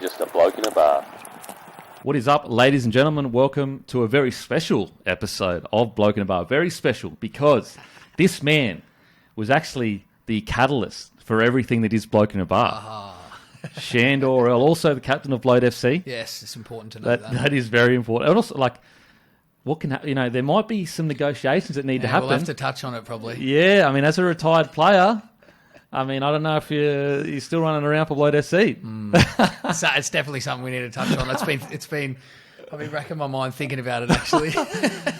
Just a bloke in a bar. What is up, ladies and gentlemen? Welcome to a very special episode of Bloke in a Bar. Very special because this man was actually the catalyst for everything that is Bloke in a Bar. Sandor Earl, also the captain of Bloke FC. Yes, it's important to know that. That is very important. And also, like, what can there might be some negotiations that need to happen. We'll have to touch on it probably. Yeah, I mean, as a retired player, I mean, I don't know if you're still running around for Bloke FC. So it's definitely something we need to touch on. I've been racking my mind thinking about it, actually.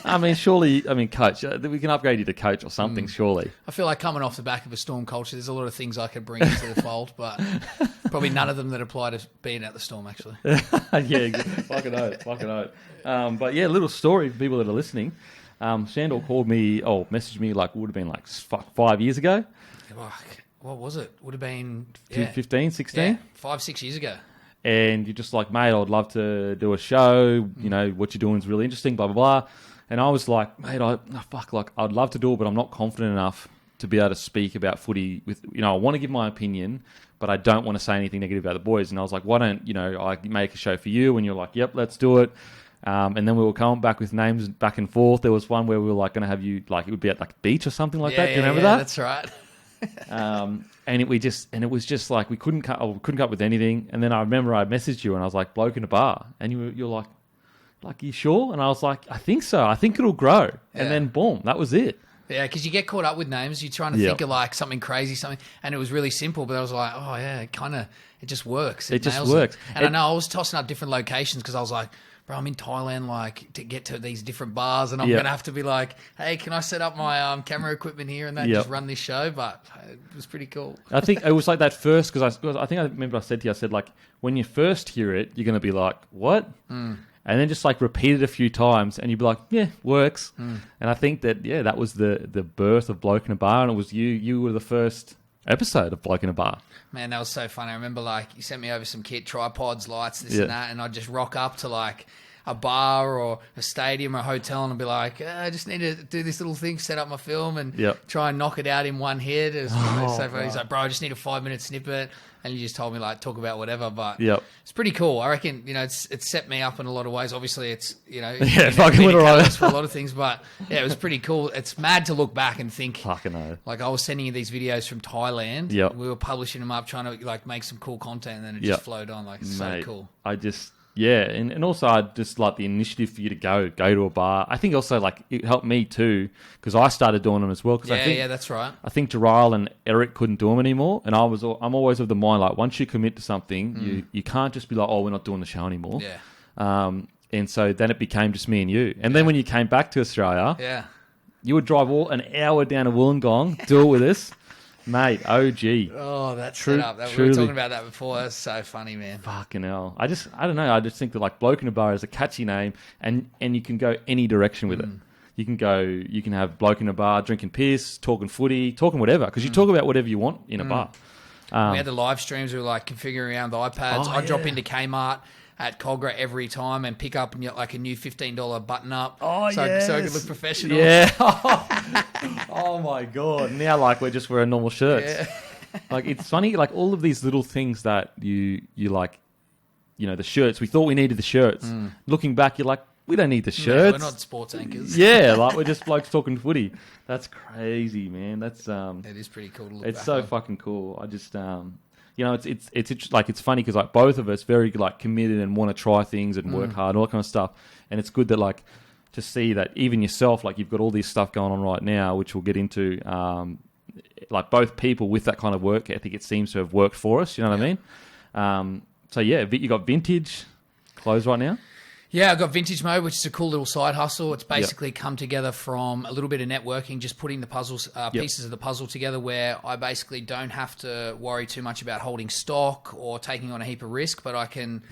I mean, surely, coach, we can upgrade you to coach or something, surely. I feel like coming off the back of a Storm culture, there's a lot of things I could bring into the fold, but probably none of them that apply to being at the Storm, actually. Yeah, fucking oath. But yeah, little story for people that are listening. Sandor messaged me would have been 5 years ago. What was it? Would have been 15, 16? Yeah, 5-6 years ago. And you're just like, mate, I'd love to do a show. You know, what you're doing is really interesting, blah, blah, blah. And I was like, mate, I'd love to do it, but I'm not confident enough to be able to speak about footy with, I want to give my opinion, but I don't want to say anything negative about the boys. And I was like, why don't, I make a show for you? And you're like, yep, let's do it. And then we were coming back with names back and forth. There was one where we were going to have you, it would be at a beach or something like that. Do you remember that? That's right. And it was just like we couldn't come up with anything. And then I remember I messaged you and I was like, bloke in a bar, and you're like, you sure? And I was like, I think so. I think it'll grow. Yeah. And then boom, that was it. Yeah, because you get caught up with names. You're trying to think of something crazy, and it was really simple. But I was like, oh yeah, it just works. It just works. And I know I was tossing up different locations because I was like, bro, I'm in Thailand, to get to these different bars, and I'm going to have to be like, hey, can I set up my camera equipment here and just run this show? But it was pretty cool. I think it was like that first, because I think I remember I said to you, when you first hear it, you're going to be like, what? And then just repeat it a few times, and you'd be like, yeah, works. And I think that was the birth of Bloke in a Bar, and it was you were the first episode of Bloke in a Bar. Man, that was so fun. I remember you sent me over some kit, tripods, lights, this and that, and I'd just rock up to a bar or a stadium or a hotel and I'd be like, I just need to do this little thing, set up my film and try and knock it out in one hit. It was so funny. He's like, bro, I just need a 5-minute snippet. And you just told me talk about whatever, but it's pretty cool. I reckon, it's set me up in a lot of ways. Obviously it's, fucking literally for a lot of things, but yeah, it was pretty cool. It's mad to look back and think, fucking no. I was sending you these videos from Thailand. Yep. We were publishing them up, trying to make some cool content, and then it just flowed on. It's so cool. And also I just like the initiative for you to go to a bar. I think also it helped me too, because I started doing them as well. Yeah, that's right. I think Jaral and Eric couldn't do them anymore, and I'm always of the mind once you commit to something, you can't just be like, oh, we're not doing the show anymore. Yeah. And so then it became just me and you. And then when you came back to Australia, you would drive an hour down to Wollongong, do it with us. Mate, OG. Oh, that's true. We were talking about that before. That's so funny, man. Fucking hell. I don't know. I just think that Bloke in a Bar is a catchy name, and you can go any direction with it. You can have Bloke in a Bar, drinking piss, talking footy, talking whatever, because you talk about whatever you want in a bar. We had the live streams. We were configuring around the iPads. I'd drop into Kmart at Cogra every time and pick up a new $15 button up so I could look professional. Yeah. Oh my God. Now we're just wearing normal shirts. Yeah. It's funny, all of these little things that you the shirts. We thought we needed the shirts. Looking back, you're like, we don't need the shirts. We're not sports anchors. Yeah, we're just blokes talking footy. That's crazy, man. That's it is pretty cool to look back. It's so fucking cool. I just it's funny because both of us very committed and want to try things and work hard and all that kind of stuff. And it's good that to see that even yourself you've got all this stuff going on right now, which we'll get into. Both people with that kind of work ethic, it seems to have worked for us. You know what I mean? You got vintage clothes right now. Yeah, I've got Vintage Mode, which is a cool little side hustle. It's basically come together from a little bit of networking, just putting the pieces of the puzzle together, where I basically don't have to worry too much about holding stock or taking on a heap of risk, but I can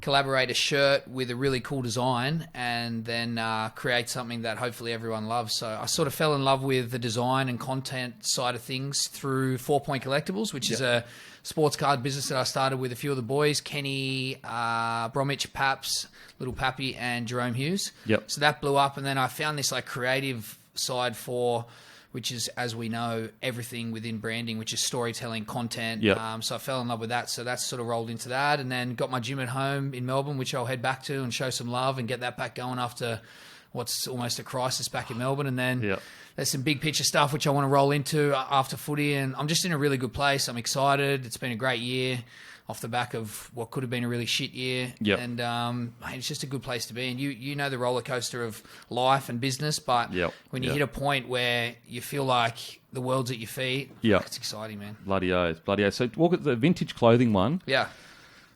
collaborate a shirt with a really cool design and then create something that hopefully everyone loves. So I sort of fell in love with the design and content side of things through 4 Point Collectibles, which is a sports card business that I started with a few of the boys, Kenny, Bromwich, Paps, Little Pappy, and Jerome Hughes. Yep. So that blew up, and then I found this creative side for which is, as we know, everything within branding, which is storytelling, content. Yep. So I fell in love with that. So that's sort of rolled into that. And then got my gym at home in Melbourne, which I'll head back to and show some love and get that back going after what's almost a crisis back in Melbourne. And then there's some big picture stuff which I want to roll into after footy. And I'm just in a really good place. I'm excited. It's been a great year off the back of what could have been a really shit year. Yep. And it's just a good place to be. And you know the roller coaster of life and business, but when you hit a point where you feel like the world's at your feet, it's exciting, man. Bloody oath. So walk at the vintage clothing one. Yeah.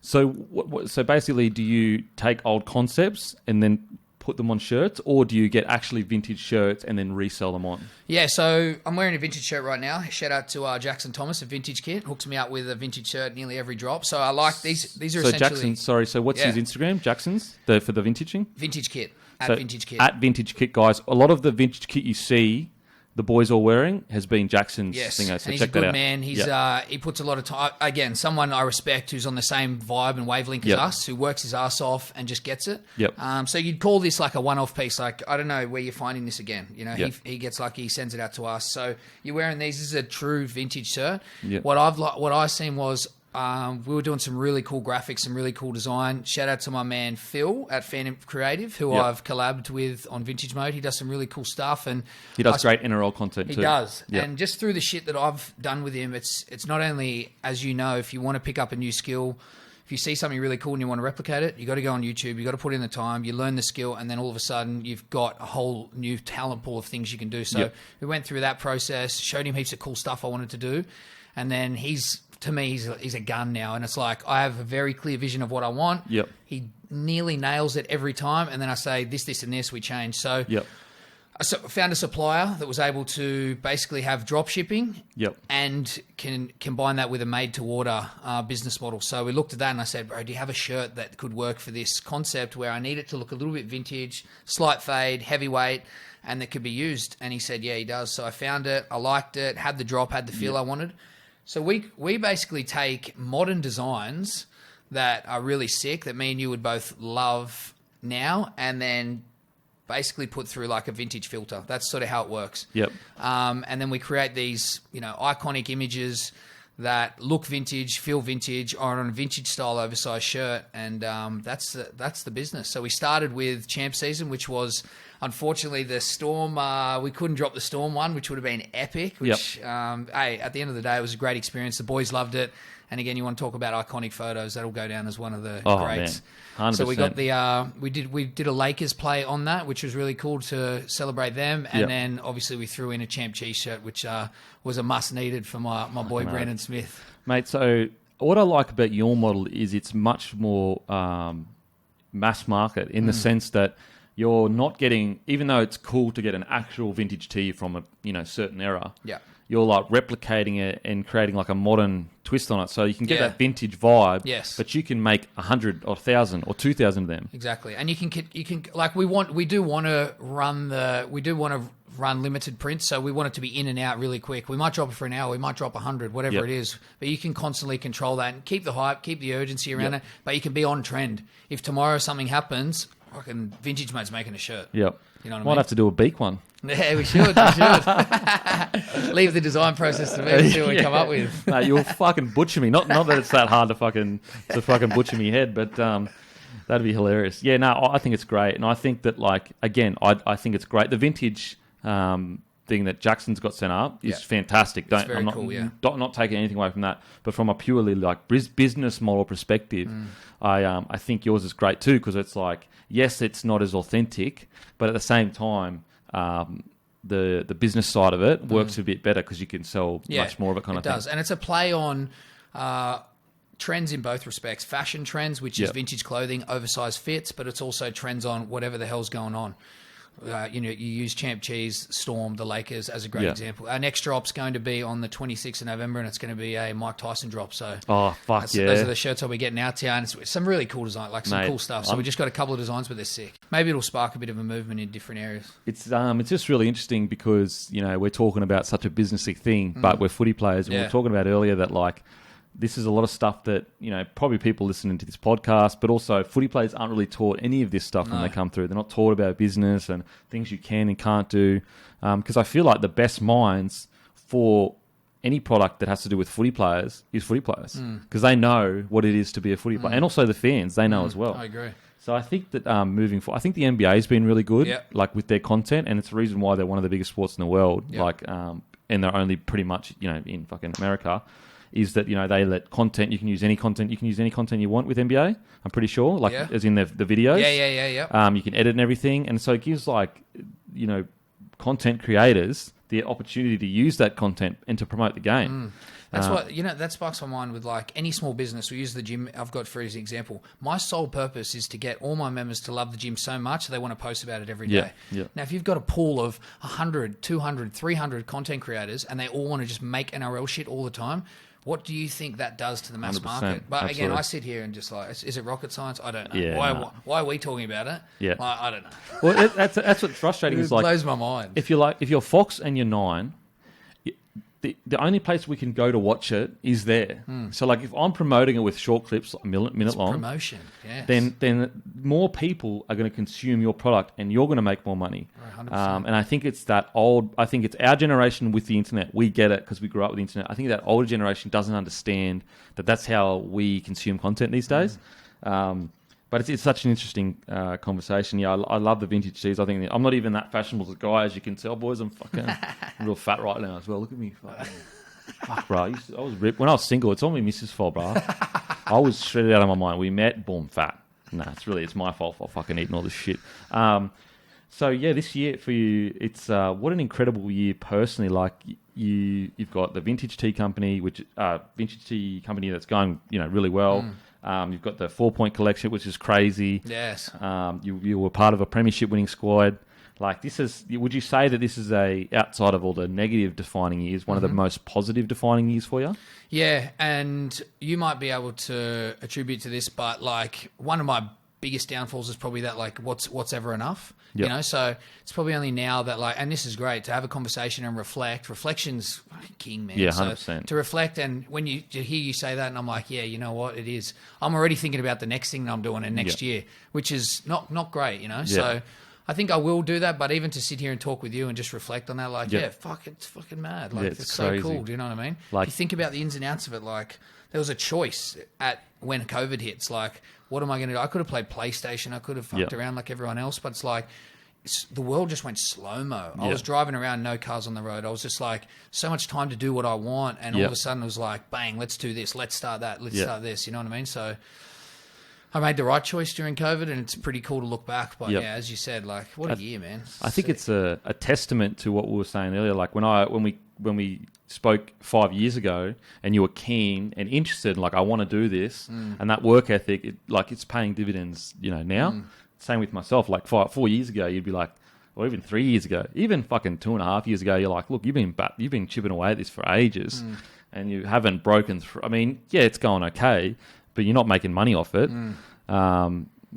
So so basically, do you take old concepts and then put them on shirts, or do you get actually vintage shirts and then resell them on? Yeah, so I'm wearing a vintage shirt right now. Shout out to Jackson Thomas, a vintage kit. Hooks me up with a vintage shirt nearly every drop. So I like these. These are essentially... Jackson, sorry, so what's his Instagram? Jackson's? For the vintaging? Vintage kit. Vintage kit. At vintage kit, guys. A lot of the vintage kit you see the boys all wearing has been Jackson's thing. So and he's check a good that out. man. He's he puts a lot of time. Again, someone I respect who's on the same vibe and wavelength as us, who works his ass off and just gets it. So you'd call this like a one-off piece. Like, I don't know where you're finding this again. You know, he gets lucky, he sends it out to us. So you're wearing these. This is a true vintage shirt. What I seen was we were doing some really cool graphics, some really cool design. Shout out to my man Phil at Phantom Creative, who I've collabed with on Vintage Mode. He does some really cool stuff, and he does great NRL content too. He does, and just through the shit that I've done with him, it's not only, as you know, if you want to pick up a new skill, if you see something really cool and you want to replicate it, you got to go on YouTube, you got to put in the time, you learn the skill, and then all of a sudden you've got a whole new talent pool of things you can do. So we went through that process, showed him heaps of cool stuff I wanted to do, and then to me, he's a gun now. And it's like, I have a very clear vision of what I want. He nearly nails it every time. And then I say, this, and this, we change. So I found a supplier that was able to basically have drop shipping and can combine that with a made-to-order business model. So we looked at that and I said, bro, do you have a shirt that could work for this concept where I need it to look a little bit vintage, slight fade, heavyweight, and that could be used? And he said, yeah, he does. So I found it. I liked it, had the drop, had the feel I wanted. So we basically take modern designs that are really sick, that me and you would both love now, and then basically put through like a vintage filter. That's sort of how it works. And then we create these, iconic images that look vintage, feel vintage, or on a vintage style oversized shirt, and that's the business. So we started with Champ Season, which was, unfortunately, the Storm. We couldn't drop the Storm one, which would have been epic. Which, hey, at the end of the day, it was a great experience. The boys loved it. And again, you want to talk about iconic photos? That'll go down as one of the greats. Man. 100%. So we got the we did a Lakers play on that, which was really cool to celebrate them. And then obviously we threw in a Champ Cheese shirt, which was a must needed for my boy Brandon Smith. Mate, so what I like about your model is it's much more mass market in the sense that you're not getting, even though it's cool to get an actual vintage tee from a certain era. You're like replicating it and creating like a modern twist on it, so you can get that vintage vibe. But you can make 100 or 1,000 or 2,000 of them. Exactly, and you can like we do want to run limited prints, so we want it to be in and out really quick. We might drop it for an hour, we might drop 100, whatever it is, but you can constantly control that and keep the hype, keep the urgency around it. But you can be on trend. If tomorrow something happens, fucking Vintage Mate's making a shirt. You know what I mean? Might have to do a beak one. Yeah, we should. Leave the design process to me and see what we come up with. No, you'll fucking butcher me. Not that it's that hard to fucking butcher me head, but that'd be hilarious. Yeah, no, I think it's great, and I think that I think it's great. The vintage thing that Jackson's got sent up is fantastic. I'm not taking anything away from that, but from a purely like business model perspective, I think yours is great too, because it's like, yes, it's not as authentic, but at the same time, the business side of it works a bit better because you can sell much more of it kind of thing. It does, and it's a play on trends in both respects. Fashion trends, which is vintage clothing, oversized fits, but it's also trends on whatever the hell's going on. You use Champ Cheese, Storm, the Lakers as a great example. Our next drop's going to be on the 26th of November, and it's going to be a Mike Tyson drop. So, those are the shirts I'll be getting out to you, and it's some really cool design, like some cool stuff. So we just got a couple of designs, but they're sick. Maybe it'll spark a bit of a movement in different areas. It's just really interesting because we're talking about such a businessy thing, but we're footy players, and we were talking about earlier that like this is a lot of stuff that, probably people listening to this podcast, but also footy players aren't really taught any of this stuff when they come through. They're not taught about business and things you can and can't do. Because I feel like the best minds for any product that has to do with footy players is footy players. Because they know what it is to be a footy player. And also the fans, they know as well. I agree. So I think that moving forward, I think the NBA has been really good, like with their content, and it's the reason why they're one of the biggest sports in the world. And they're only pretty much in fucking America. Is that they let content, you can use any content you want with NBA. I'm pretty sure, as in the videos. Yeah. You can edit and everything, and so it gives content creators the opportunity to use that content and to promote the game. That's what that sparks my mind with any small business. We use the gym I've got for as an example. My sole purpose is to get all my members to love the gym so much they want to post about it every day. Now, if you've got a pool of 100, 200, 300 content creators and they all want to just make NRL shit all the time, what do you think that does to the mass market? But absolutely. Again, I sit here and just is it rocket science? I don't know. Yeah, why are we talking about it? Yeah. I don't know. Well, that's what's frustrating. It blows my mind. If you're Fox and you're Nine, the only place we can go to watch it is there. So, if I'm promoting it with short clips, minute long, promotion, yes. then more people are going to consume your product, and you're going to make more money. 100%. And I think it's that old. I think it's our generation with the internet. We get it because we grew up with the internet. I think that older generation doesn't understand that that's how we consume content these days. But it's such an interesting conversation. Yeah, I love the vintage tees. I think I'm not even that fashionable as a guy, as you can tell, boys. I'm fucking real fat right now as well. Look at me. Fuck, bro. I was ripped. When I was single, it's all my missus' fault, bro. I was shredded out of my mind. We met, boom, fat. Nah, it's my fault for fucking eating all this shit. So, yeah, this year for you, it's what an incredible year personally. You've got the vintage tea company, that's going, really well. You've got the 4 Point collection, which is crazy. Yes. You were part of a premiership winning squad. Would you say that this is outside of all the negative defining years, one of the most positive defining years for you? Yeah, and you might be able to attribute to this, but one of my biggest downfalls is probably that what's ever enough. Yep. So it's probably only now that and this is great to have a conversation and reflect. Reflection's king, man. Yeah, 100%. So to reflect, and when you hear you say that, and I'm like, yeah, you know what, it is. I'm already thinking about the next thing that I'm doing in next year, which is not great, So I think I will do that, but even to sit here and talk with you and just reflect on that, it's fucking mad. It's so crazy. cool. Do you know what I mean? If you think about the ins and outs of it, there was a choice when COVID hits, what am I going to do? I could have played PlayStation. I could have fucked around like everyone else, but the world just went slow-mo. I was driving around, no cars on the road. I was just so much time to do what I want, and all of a sudden it was bang, let's do this. Let's start that. Let's start this. You know what I mean? So I made the right choice during COVID, and it's pretty cool to look back. But as you said, what a year, man. I think it's a testament to what we were saying earlier. When we spoke 5 years ago, and you were keen and interested, I want to do this, and that work ethic, it's paying dividends. Now. Same with myself. 4 years ago, you'd be or even 3 years ago, even fucking 2.5 years ago, you're look, you've been chipping away at this for ages, and you haven't broken through. I mean, yeah, it's going okay, but you're not making money off it.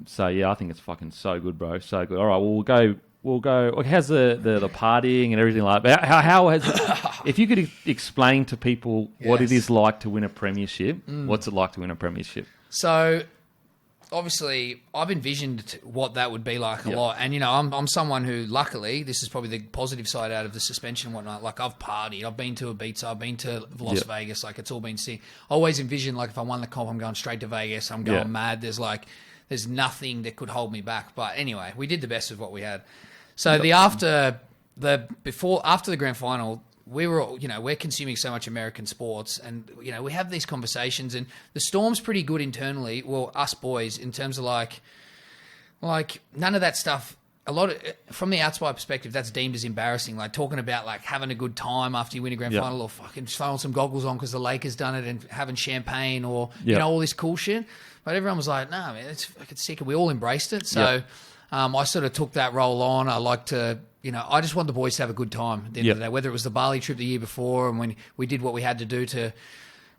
So yeah, I think it's fucking so good, bro. So good. All right, well, we'll go. How's the partying and everything like that? How has? If you could explain to people what it is like to win a premiership, what's it like to win a premiership? So, obviously, I've envisioned what that would be like a lot, and I'm someone who, luckily, this is probably the positive side out of the suspension and whatnot. I've partied, I've been to Ibiza, I've been to Las Vegas. It's all been sick. I always envisioned if I won the comp, I'm going straight to Vegas. I'm going mad. There's nothing that could hold me back. But anyway, we did the best of what we had. So after the grand final, we were, we're consuming so much American sports, and we have these conversations, and the Storm's pretty good internally. Well, us boys, in terms of none of that stuff. A lot of, from the outside perspective, that's deemed as embarrassing. Talking about having a good time after you win a grand final, or fucking throwing some goggles on because the Lakers done it, and having champagne, or all this cool shit. But everyone was like, "Nah, man, it's fucking sick," and we all embraced it. So I sort of took that role on. I like to. I just want the boys to have a good time at the end of the day, whether it was the Bali trip the year before and when we did what we had to do to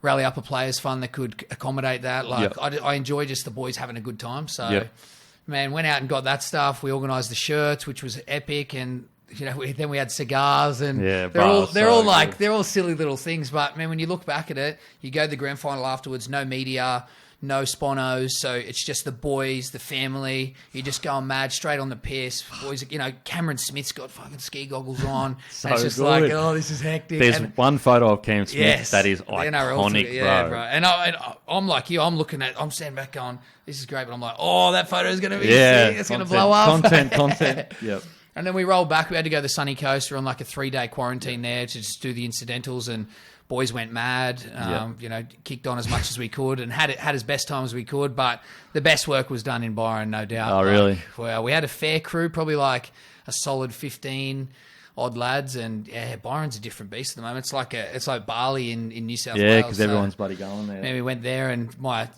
rally up a players' fund that could accommodate that. I enjoy just the boys having a good time. So, man, went out and got that stuff. We organised the shirts, which was epic. And then we had cigars, and Yeah, they're all silly little things. But man, when you look back at it, you go to the grand final afterwards, no media, no sponos, so it's just the boys, the family. You're just going mad straight on the piss. Boys, Cameron Smith's got fucking ski goggles on. So and it's just good. like, oh, this is hectic. There's one photo of Cam Smith Yes, that is iconic, bro. And I'm like you. I'm standing back going, this is great, but I'm like, oh, that photo is going to be sick. It's going to blow up. Content. Yep. And then we rolled back. We had to go to the sunny coast. We're on like a 3-day quarantine there to just do the incidentals, and boys went mad. Kicked on as much as we could and had as best time as we could. But the best work was done in Byron, no doubt. Oh, really? Well, we had a fair crew, probably like a solid 15 odd lads, and Byron's a different beast at the moment. It's like Bali in New South Wales. Yeah, because everyone's bloody going there. Man, we went there, and my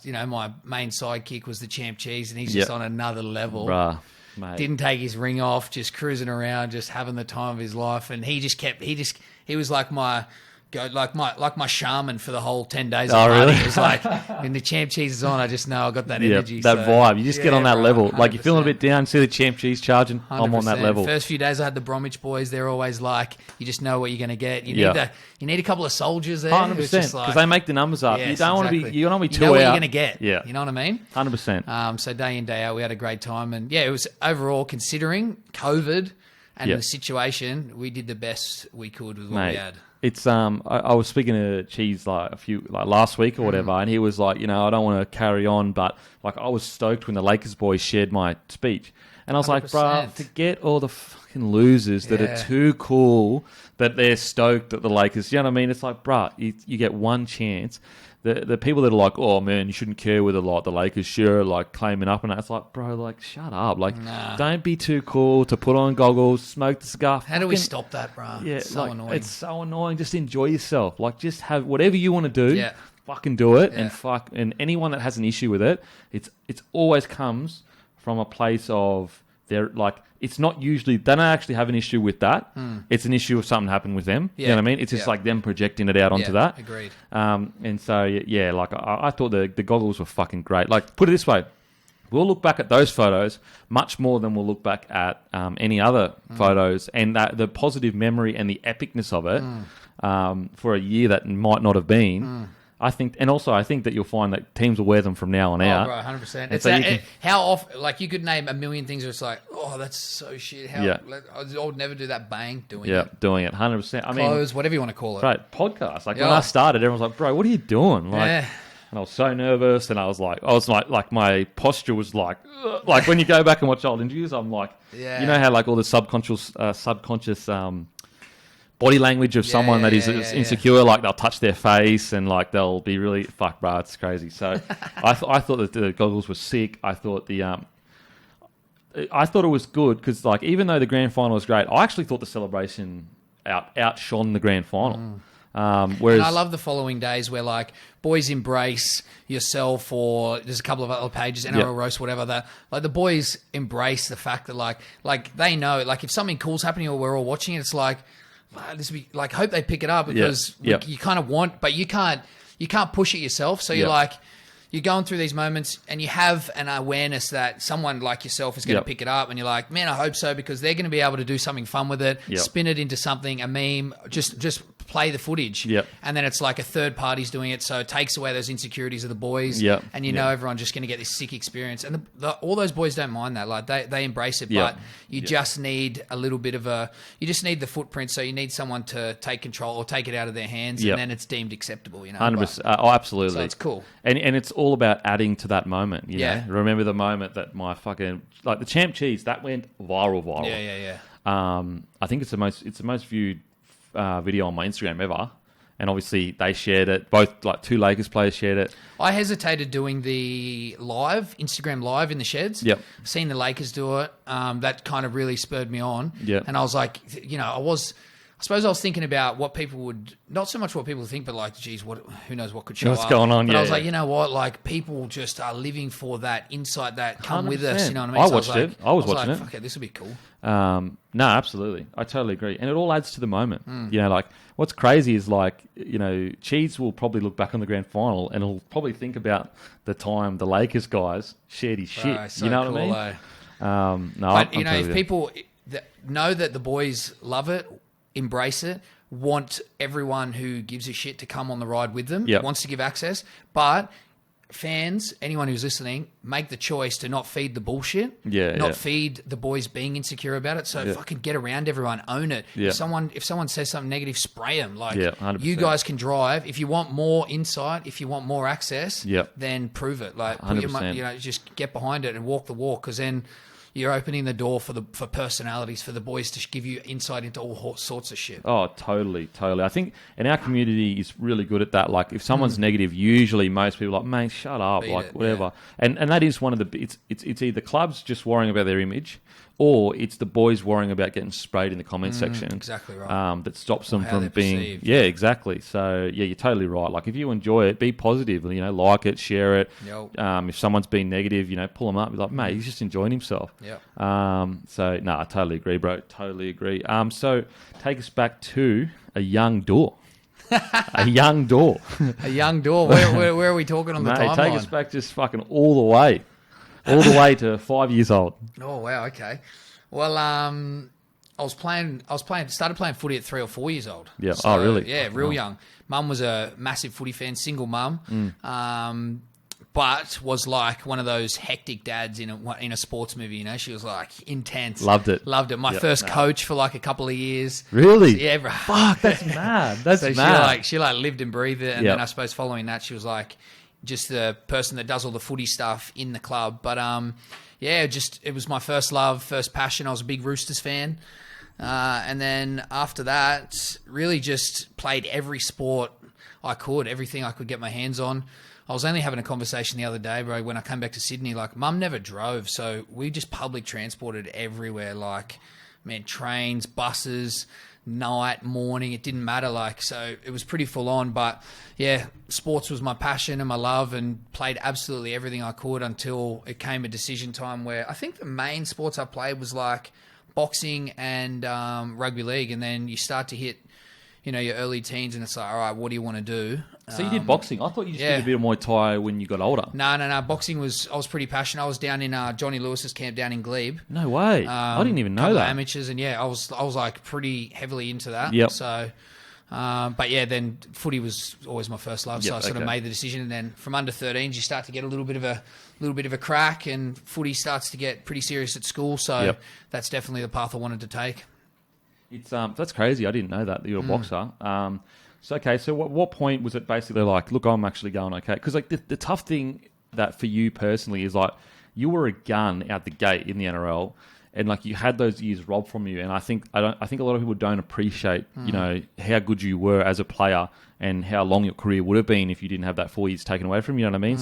main sidekick was the Champ Cheese, and he's just on another level. Bruh. Mate. Didn't take his ring off, just cruising around, just having the time of his life, and he was like my shaman for the whole 10 days. Oh, really? It was like when the Champ Cheese is on, I just know I got that energy. That vibe. You just get on that level. 100%. Like you're feeling a bit down, see the Champ Cheese charging. 100%. I'm on that level. First few days I had the Bromwich boys. They're always like, you just know what you're going to get. You need a couple of soldiers there. 100%, because they make the numbers up. Yes, you don't want to be. You don't want to be too know what out. you're going to get. Yeah, you know what I mean. 100%. So day in day out, we had a great time, and it was overall, considering COVID and the situation, we did the best we could with what we had. It's I was speaking to Cheese last week or whatever, and he was like, I don't want to carry on, but like I was stoked when the Lakers boys shared my speech, and I was 100%. Like, bro, forget all the fucking losers that are too cool that they're stoked that the Lakers. You know what I mean? It's like, bro, you get one chance. The people that are like, oh man, you shouldn't care whether like the Lakers sure like claiming up and that. It's like, bro, like shut up. Like, don't be too cool to put on goggles, smoke the cigar. How do we stop that, bro? Yeah, it's so annoying. It's so annoying. Just enjoy yourself. Like, just have whatever you want to do. Yeah. Fucking do it, and anyone that has an issue with it, it's always comes from a place of they're like. It's not usually, they don't actually have an issue with that. It's an issue of something happened with them. You know what I mean? It's just like them projecting it out onto that. Agreed. And so, like I thought the goggles were fucking great. Like, put it this way. We'll look back at those photos much more than we'll look back at any other photos. And the positive memory and the epicness of it for a year that might not have been. I think that you'll find that teams will wear them from now on out. Bro, 100%. It's how often, like you could name a million things where it's like, oh, that's so shit. I would never do that. Bang, doing it. Yeah, doing it, 100%. Clothes, whatever you want to call it. Right, podcast. Like when I started, everyone was like, bro, what are you doing? Like, and I was so nervous, and I was like my posture was like when you go back and watch old interviews, I'm like, you know how like all the subconscious body language of someone that is insecure, like they'll touch their face and like they'll be really fuck, bro, it's crazy. So I thought that the goggles were sick. I thought it was good because like even though the grand final was great, I actually thought the celebration outshone the grand final. Whereas and I love the following days where like boys embrace yourself, or there's a couple of other pages, NRL roast, whatever. That like the boys embrace the fact that like they know like if something cool's happening or we're all watching it, it's like. This would be like hope they pick it up because you kind of want, but you can't push it yourself. So you're like you're going through these moments and you have an awareness that someone like yourself is going to pick it up, and you're like, man, I hope so because they're going to be able to do something fun with it, spin it into something, a meme, just play the footage, and then it's like a third party's doing it, so it takes away those insecurities of the boys, and you know everyone's just going to get this sick experience, and all those boys don't mind that, like they embrace it, but you just need a little bit of you just need the footprint, so you need someone to take control or take it out of their hands, and then it's deemed acceptable, 100%. Oh, absolutely. So it's cool, and it's all about adding to that moment. You know? Remember the moment that my fucking like the Champ Cheese that went viral. I think it's the most viewed video on my Instagram ever, and obviously they shared it. Both like two Lakers players shared it. I hesitated doing the Instagram live in the sheds. Seen the Lakers do it. That kind of really spurred me on. And I was like, I suppose I was thinking about what people would, not so much what people think, but like, geez, who knows what could show up. What's going on? But I was like, you know what? Like, people just are living for that insight that come 100%. With us. You know what I mean? I watched it. I was watching it. Okay, this would be cool. No, absolutely. I totally agree. And it all adds to the moment. You know, like, what's crazy is like, Cheese will probably look back on the grand final and he'll probably think about the time the Lakers guys shared his shit. So you know cool, what I mean? but, if people... know that the boys love it, embrace it, want everyone who gives a shit to come on the ride with them, wants to give access, but fans, anyone who's listening, make the choice to not feed the bullshit, not feed the boys being insecure about it. So fucking get around everyone, own it. If someone says something negative, spray them. Like, you guys can drive. If you want more insight, if you want more access, then prove it. Like, put your money, just get behind it and walk the walk, because then you're opening the door for personalities, for the boys to give you insight into all sorts of shit. Oh, totally. I think, and our community is really good at that. Like, if someone's negative, usually most people are like, mate, shut up, whatever. Yeah. And that is one of the. It's either clubs just worrying about their image, or it's the boys worrying about getting sprayed in the comment section. Exactly right. That stops them from being... perceived. Yeah, exactly. So, yeah, you're totally right. Like, if you enjoy it, be positive. Like it, share it. If someone's been negative, pull them up. Be like, mate, he's just enjoying himself. So, no, I totally agree, bro. Totally agree. So, take us back to a young door. A young door. A young door. Where are we talking on the timeline? Take us back just fucking all the way. All the way to 5 years old. Oh, wow, okay. Well, started playing footy at 3 or 4 years old. Yeah. So, really? Yeah, real young. Mum was a massive footy fan, single mum. But was like one of those hectic dads in a sports movie, She was like intense. Loved it. My first coach for like a couple of years. Really? So, yeah, bro. Fuck, that's mad. That's so mad. She lived and breathed it. And then I suppose following that, she was like just the person that does all the footy stuff in the club. But it was my first love, first passion. I was a big Roosters fan. And then after that, really just played every sport I could, everything I could get my hands on. I was only having a conversation the other day, bro, when I came back to Sydney. Like, Mum never drove, so we just public transported everywhere. Like, man, trains, buses, night, morning, it didn't matter. Like, so it was pretty full on. But yeah, sports was my passion and my love, and played absolutely everything I could until it came a decision time where I think the main sports I played was like boxing and rugby league. And then you start to hit, your early teens, and it's like, all right, what do you want to do? So you did boxing. I thought you just did a bit of Muay Thai when you got older. No. Boxing I was pretty passionate. I was down in Johnny Lewis's camp down in Glebe. No way. I didn't even know that. Amateurs, and I was like pretty heavily into that. Yep. So, but yeah, then footy was always my first love. So I sort of made the decision, and then from under 13s, you start to get a little bit of a crack, and footy starts to get pretty serious at school. So that's definitely the path I wanted to take. It's that's crazy. I didn't know that you're a boxer. So what point was it basically like, look, I'm actually going okay? Because like the tough thing that for you personally is like you were a gun out the gate in the NRL, and like you had those years robbed from you. And I think a lot of people don't appreciate how good you were as a player and how long your career would have been if you didn't have that 4 years taken away from you. You know what I mean?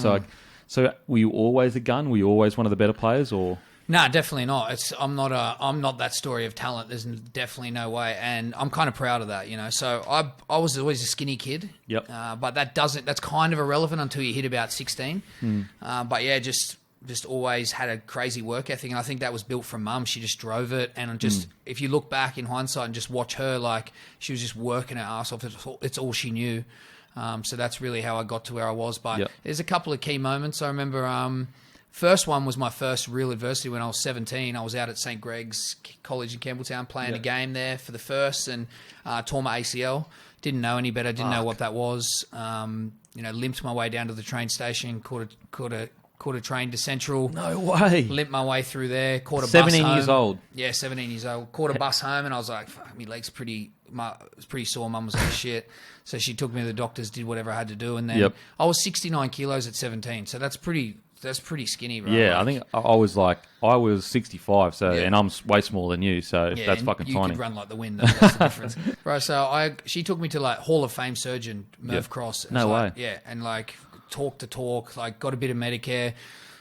So were you always a gun? Were you always one of the better players, or? No, definitely not. I'm not that story of talent. There's definitely no way, and I'm kind of proud of that. So I was always a skinny kid. Yep. But that's kind of irrelevant until you hit about 16. But yeah, just always had a crazy work ethic, and I think that was built from Mum. She just drove it, and just if you look back in hindsight and just watch her, like she was just working her ass off. It's all she knew. So that's really how I got to where I was. But there's a couple of key moments. I remember. First one was my first real adversity when I was 17. I was out at St. Greg's College in Campbelltown playing a game there for the first, and tore my ACL. Didn't know any better. Didn't know what that was. Limped my way down to the train station. Caught a train to Central. No way. Limped my way through there. Caught a bus 17 home. years old. Yeah, 17 years old. Caught a bus home, and I was like, fuck, my leg's pretty sore. Mum was like, shit. So she took me to the doctors, did whatever I had to do, and then I was 69 kilos at 17. So that's pretty skinny, bro. Yeah, I think I was 65, and I'm way smaller than you, so that's fucking you tiny. You could run like the wind, that's the difference. Bro, so she took me to like Hall of Fame surgeon, Merv Cross. No way. Yeah, and like talk, like got a bit of Medicare,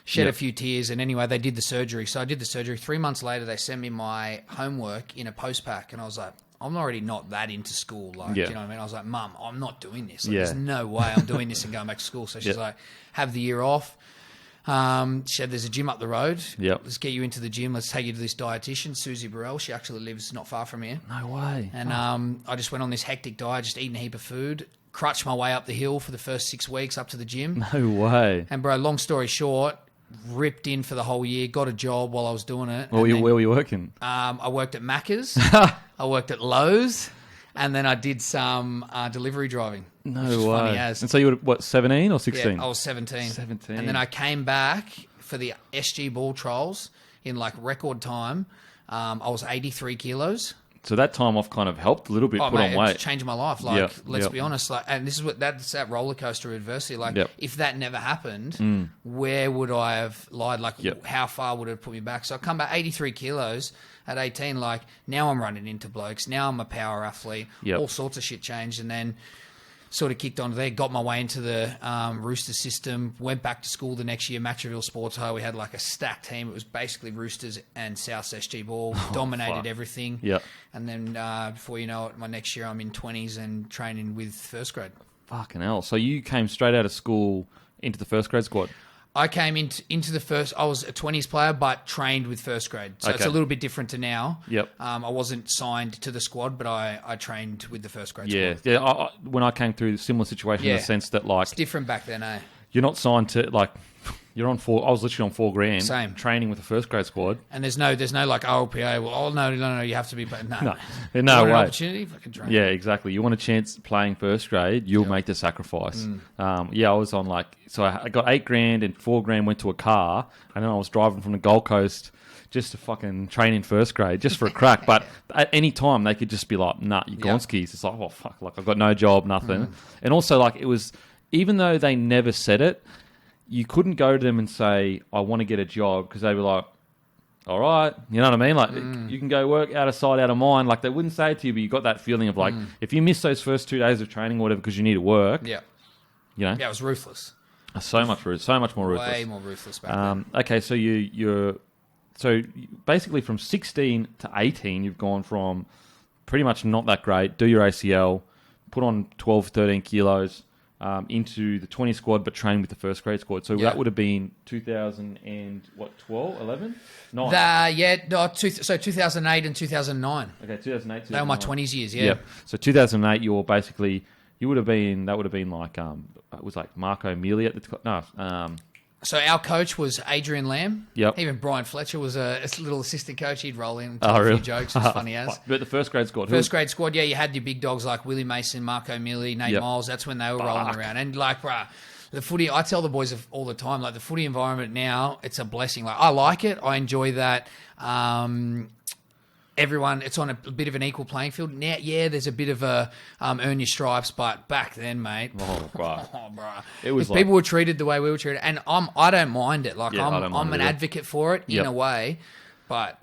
shed a few tears, and anyway, they did the surgery. So I did the surgery. 3 months later, they sent me my homework in a post pack, and I was like, I'm already not that into school. Like, you know what I mean? I was like, Mum, I'm not doing this. Like, there's no way I'm doing this and going back to school. So she's like, have the year off. She said, there's a gym up the road. Let's get you into the gym. Let's take you to this dietitian, Susie Burrell. She actually lives not far from here. No way. And I just went on this hectic diet, just eating a heap of food, crutched my way up the hill for the first 6 weeks up to the gym. No way. And bro, long story short, ripped in for the whole year, got a job while I was doing it. Where were you working? I worked at Macca's. I worked at Lowe's. And then I did some delivery driving. No which is way. Funny as. And so you were, what, 17 or 16? Yeah, I was 17. 17. And then I came back for the SG ball trials in like record time. I was 83 kilos. So that time off kind of helped a little bit, put mate, on weight. It changed my life. Like, let's be honest. Like, and this is that's that roller coaster of adversity. Like, if that never happened, where would I have lied? Like, how far would it have put me back? So I come back 83 kilos at 18. Like, now I'm running into blokes. Now I'm a power athlete. All sorts of shit changed, and then sort of kicked on there, got my way into the Roosters system, went back to school the next year, Matraville Sports High. We had like a stacked team. It was basically Roosters and South SG ball, dominated everything. Yep. And then before you know it, my next year I'm in 20s and training with first grade. Fucking hell. So you came straight out of school into the first grade squad? I came into the first... I was a 20s player, but trained with first grade. So it's a little bit different to now. Yep. I wasn't signed to the squad, but I trained with the first grade squad. Yeah. When I came through, a similar situation in the sense that, like... It's different back then, eh? You're not signed to, like... You're on I was literally on $4,000. Same. Training with the first grade squad. And there's no like RLPA. Well, no, you have to be... No. No you want way. an opportunity? Fucking train. Yeah, exactly. You want a chance playing first grade, you'll make the sacrifice. I was on like... So I got $8,000 and $4,000 went to a car, and then I was driving from the Gold Coast just to fucking train in first grade, just for a crack. But at any time, they could just be like, nah, you're gone skis. It's like, oh, fuck, like I've got no job, nothing. And also, like, it was... Even though they never said it, you couldn't go to them and say, I want to get a job, because they'd be like, all right, you know what I mean? Like, you can go work out of sight, out of mind. Like, they wouldn't say it to you, but you got that feeling of, like, if you miss those first 2 days of training or whatever because you need to work, you know? Yeah, it was ruthless. So much more ruthless. Way more ruthless back then. Okay, so so basically from 16 to 18, you've gone from pretty much not that great, do your ACL, put on 12, 13 kilos, into the 20 squad, but trained with the first grade squad. So that would have been 2012, 11? 9. So 2008 and 2009. Okay, 2008, They were my 20s years, Yep. So 2008, you would have been like, it was like Marco Mealy at the time. So our coach was Adrian Lamb. Yep. Even Brian Fletcher was a little assistant coach. He'd roll in and tell a few jokes. It was funny as. But the first grade squad. First grade squad, you had your big dogs like Willie Mason, Marco Mealy, Nate Miles. That's when they were rolling around. And like, bruh, the footy, I tell the boys all the time, like the footy environment now, it's a blessing. Like I like it. I enjoy that. Everyone, it's on a bit of an equal playing field. Now, there's a bit of a earn your stripes, but back then, mate, bro. It was people were treated the way we were treated, and I don't mind it. Like I'm an advocate for it in a way, but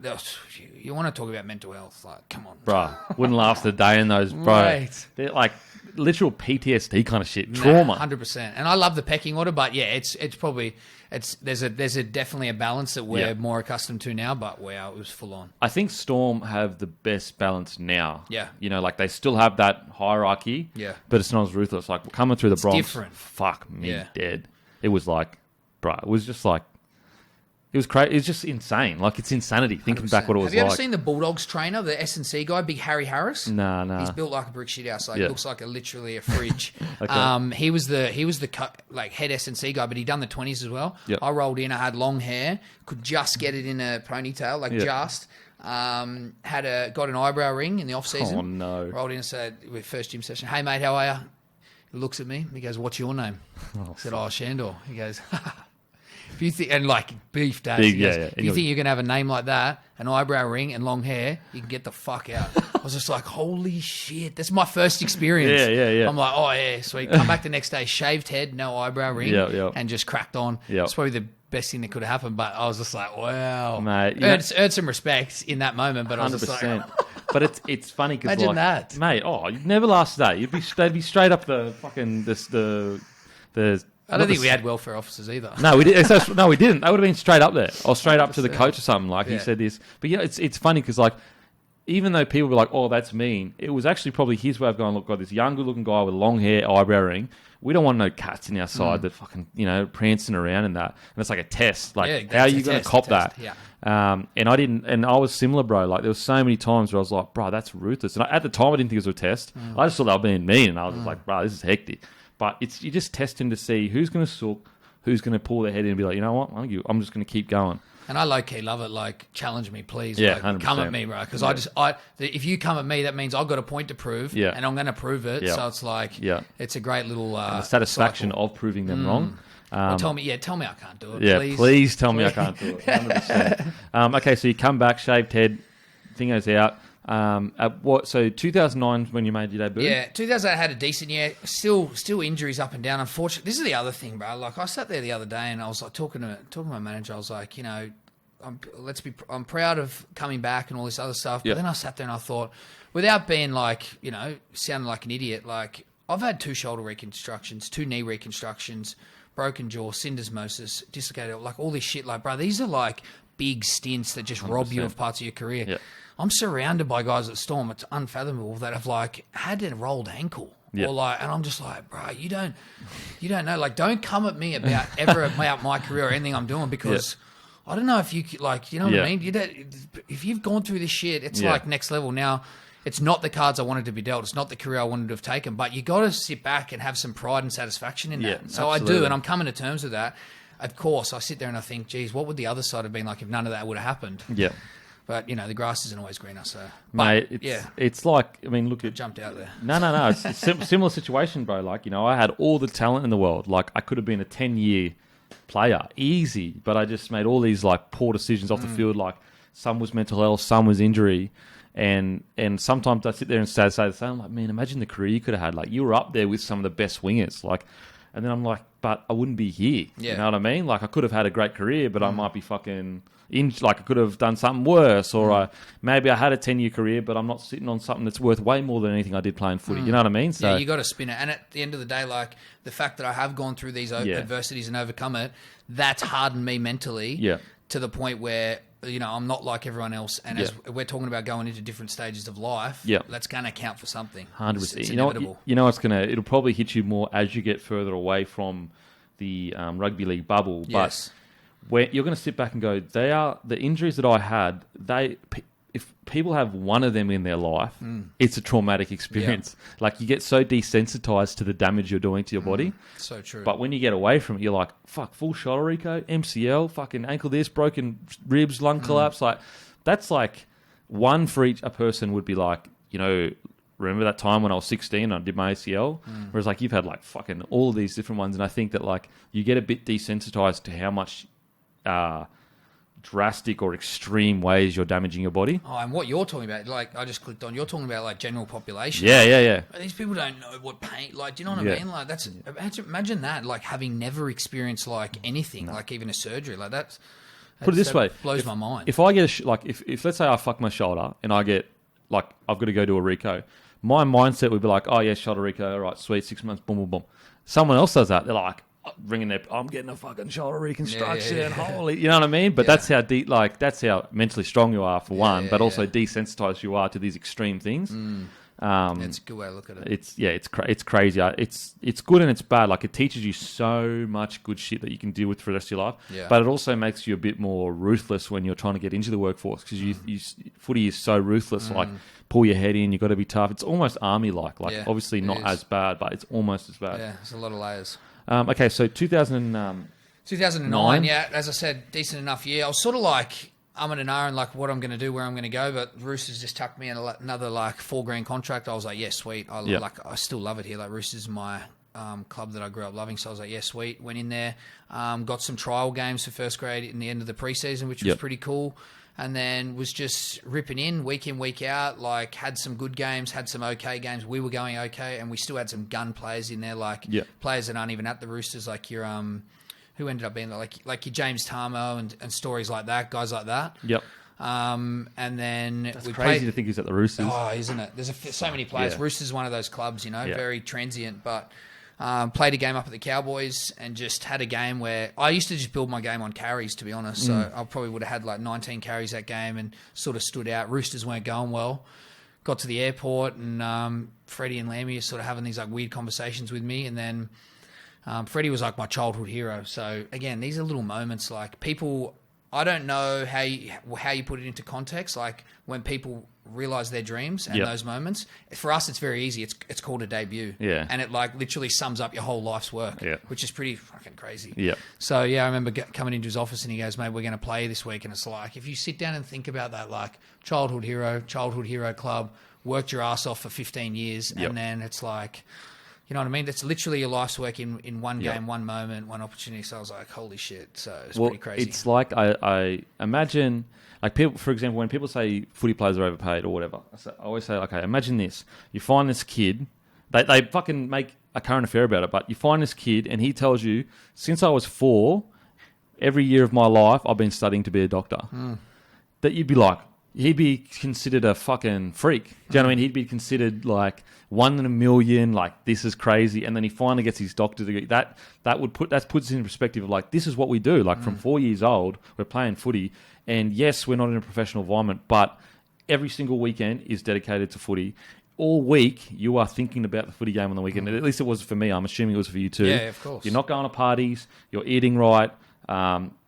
you want to talk about mental health? Like, come on, bro, wouldn't last a day in those, bro. Right. They're like literal PTSD kind of shit, trauma, 100%. And I love the pecking order, but it's probably. There's definitely a balance that we're more accustomed to now, but wow, it was full on. I think Storm have the best balance now. Yeah. You know, like they still have that hierarchy. Yeah. But it's not as ruthless. Like coming through the Bronx. Different. Fuck me dead. It was like, bro, it was just like, it was crazy. It was just insane. Like it's insanity thinking 100%. back what it was like. Have you ever seen the Bulldogs trainer, the S&C guy, Big Harry Harris? Nah. He's built like a brick shit house. Like looks like literally a fridge. Okay. He was the head S&C guy, but he done the 20s as well. Yep. I rolled in. I had long hair, could just get it in a ponytail, just. Got an eyebrow ring in the off season. Oh no! Rolled in and said, with first gym session, "Hey mate, how are you?" He looks at me. He goes, "What's your name?" I said, Sandor. He goes, if you think, and like beef days, Big, if you think you're gonna have a name like that, an eyebrow ring and long hair, you can get the fuck out. I was just like, holy shit, that's my first experience. Yeah. I'm like, oh yeah, sweet. Come back the next day, shaved head, no eyebrow ring, and just cracked on. It's probably the best thing that could have happened, but I was just like, wow, mate, earned some respect in that moment. But 100%. I was just like, but it's funny because imagine that, mate. Oh, you'd never last a day. They'd be straight up the fucking the. I don't think we had welfare officers either. No, we did. No, we didn't. They would have been straight up there, or straight up to the coach or something. Like he said this, but it's funny because like even though people were like, "Oh, that's mean," it was actually probably his way of going, "Look, got this young, good-looking guy with long hair, eyebrow ring. We don't want no cats in our side that fucking prancing around in that." And it's like a test. Like, how are you going to cop that? Yeah. And I didn't, and I was similar, bro. Like there was so many times where I was like, "Bro, that's ruthless." And at the time, I didn't think it was a test. I just thought they were being mean, and I was just like, "Bro, this is hectic." But you're just testing to see who's going to sook, who's going to pull their head in and be like, you know what, I'm just going to keep going. And I low-key love it, like, challenge me, please. Yeah, like, 100%. come at me, bro. Because if you come at me, that means I've got a point to prove, and I'm going to prove it. Yeah. So it's like, it's a great little and the satisfaction cycle of proving them wrong. Tell me I can't do it, please tell me I can't do it, 100%. Okay, so you come back, shaved head, thing goes out. So 2009 when you made your debut? Yeah, 2008 I had a decent year. Still injuries up and down. Unfortunately, this is the other thing, bro. Like, I sat there the other day and I was like talking to my manager. I was like, you know, I'm proud of coming back and all this other stuff. But then I sat there and I thought, without being like, you know, sounding like an idiot, like, I've had 2 shoulder reconstructions, 2 knee reconstructions, broken jaw, syndesmosis, dislocated, like all this shit. Like, bro, these are like big stints that just 100%. Rob you of parts of your career. Yeah. I'm surrounded by guys at Storm. It's unfathomable that have like had a rolled ankle. Or like, and I'm just like, bro, you don't know. Like, don't come at me about my career or anything I'm doing, because I don't know if you like, you know what I mean? If you've gone through this shit, it's like next level. Now, it's not the cards I wanted to be dealt. It's not the career I wanted to have taken. But you got to sit back and have some pride and satisfaction in that. So absolutely. I do, and I'm coming to terms with that. Of course, I sit there and I think, geez, what would the other side have been like if none of that would have happened? Yeah. But, you know, the grass isn't always greener, so... Mate, it's like... I mean, look at... Jumped out there. No. It's a similar situation, bro. Like, you know, I had all the talent in the world. Like, I could have been a 10-year player. Easy. But I just made all these, like, poor decisions off the field. Like, some was mental health, some was injury. And sometimes I sit there and say the same. I'm like, man, imagine the career you could have had. Like, you were up there with some of the best wingers. Like... And then I'm like, but I wouldn't be here. Yeah. You know what I mean? Like, I could have had a great career, but I might be fucking... like, I could have done something worse, or maybe I had a 10-year career, but I'm not sitting on something that's worth way more than anything I did playing footy. You know what I mean? So, yeah, you got to spin it. And at the end of the day, like, the fact that I have gone through these adversities and overcome it, that's hardened me mentally to the point where, you know, I'm not like everyone else. And as we're talking about going into different stages of life, that's going to count for something. 100%. It's inevitable. You know, it'll probably hit you more as you get further away from the rugby league bubble. But where you're going to sit back and go, the injuries that I had, if people have one of them in their life, it's a traumatic experience. Yeah. Like, you get so desensitized to the damage you're doing to your body. So true. But when you get away from it, you're like, fuck, full shoulder reco, MCL, fucking ankle this, broken ribs, lung collapse. Like, that's like one for each. A person would be like, you know, remember that time when I was 16 and I did my ACL? Whereas, like, you've had like fucking all of these different ones. And I think that, like, you get a bit desensitized to how much drastic or extreme ways you're damaging your body. Oh, and what you're talking about, like, I just clicked on, you're talking about like general population. Yeah. These people don't know what pain, like, do you know what I mean? Like, that's, imagine that, like, having never exexperienced like anything, like even a surgery, like that's put it this way, blows my mind. If I get if let's say I fuck my shoulder and I get, like, I've got to go do a reco, my mindset would be like, oh yeah, shoulder reco, all right, sweet, 6 months, boom, boom, boom. Someone else does that, they're like, ringing their, I'm getting a fucking shoulder reconstruction, holy, you know what I mean? But that's how that's how mentally strong you are, for one, but also desensitized you are to these extreme things. It's a good way to look at it. It's crazy. It's good and it's bad. Like, it teaches you so much good shit that you can deal with for the rest of your life. Yeah. But it also makes you a bit more ruthless when you're trying to get into the workforce, because footy is so ruthless. Like, pull your head in, you've got to be tough. It's almost army-like. Like, obviously not as bad, but it's almost as bad. Yeah, there's a lot of layers. Okay, so 2009, yeah, as I said, decent enough year. I was sort of like, I'm in an hour and like what I'm going to do, where I'm going to go, but Roosters just tucked me in another like $4,000 contract. I was like, yeah, sweet. I still love it here. Like, Roosters is my club that I grew up loving, so I was like, yeah, sweet. Went in there, got some trial games for first grade in the end of the preseason, which was pretty cool. And then was just ripping in, week out, like, had some good games, had some okay games. We were going okay, and we still had some gun players in there, like players that aren't even at the Roosters, like your who ended up being like your James Tarmo and stories like that, guys like that. Yep. And then that's crazy to think he's at the Roosters. Oh, isn't it? There's so many players. Roosters is one of those clubs, you know, very transient, but. Played a game up at the Cowboys and just had a game where I used to just build my game on carries, to be honest. So I probably would have had like 19 carries that game and sort of stood out. Roosters weren't going well. Got to the airport and Freddie and Lammy are sort of having these like weird conversations with me. And then Freddie was like my childhood hero. So again, these are little moments, like, people I don't know how you put it into context. Like when people realize their dreams and those moments. For us, it's very easy. It's called a debut. Yeah. And it like literally sums up your whole life's work. Yeah. Which is pretty fucking crazy. Yeah. So I remember coming into his office and he goes, "Mate, we're going to play this week." And it's like, if you sit down and think about that, like childhood hero club, worked your ass off for 15 years, and then it's like, you know what I mean? It's literally your life's work in one game, one moment, one opportunity. So I was like, holy shit. So it's pretty crazy. It's like I imagine, like people, for example, when people say footy players are overpaid or whatever, I always say, okay, imagine this. You find this kid, they fucking make a current affair about it, but you find this kid and he tells you, since I was 4, every year of my life, I've been studying to be a doctor. That you'd be like, he'd be considered a fucking freak. Do you know what I mean? He'd be considered like 1 in a million, like this is crazy. And then he finally gets his doctorate degree. That puts it in perspective of like, this is what we do. Like from 4 years old, we're playing footy. And yes, we're not in a professional environment, but every single weekend is dedicated to footy. All week, you are thinking about the footy game on the weekend. At least it was for me. I'm assuming it was for you too. Yeah, of course. You're not going to parties. You're eating right.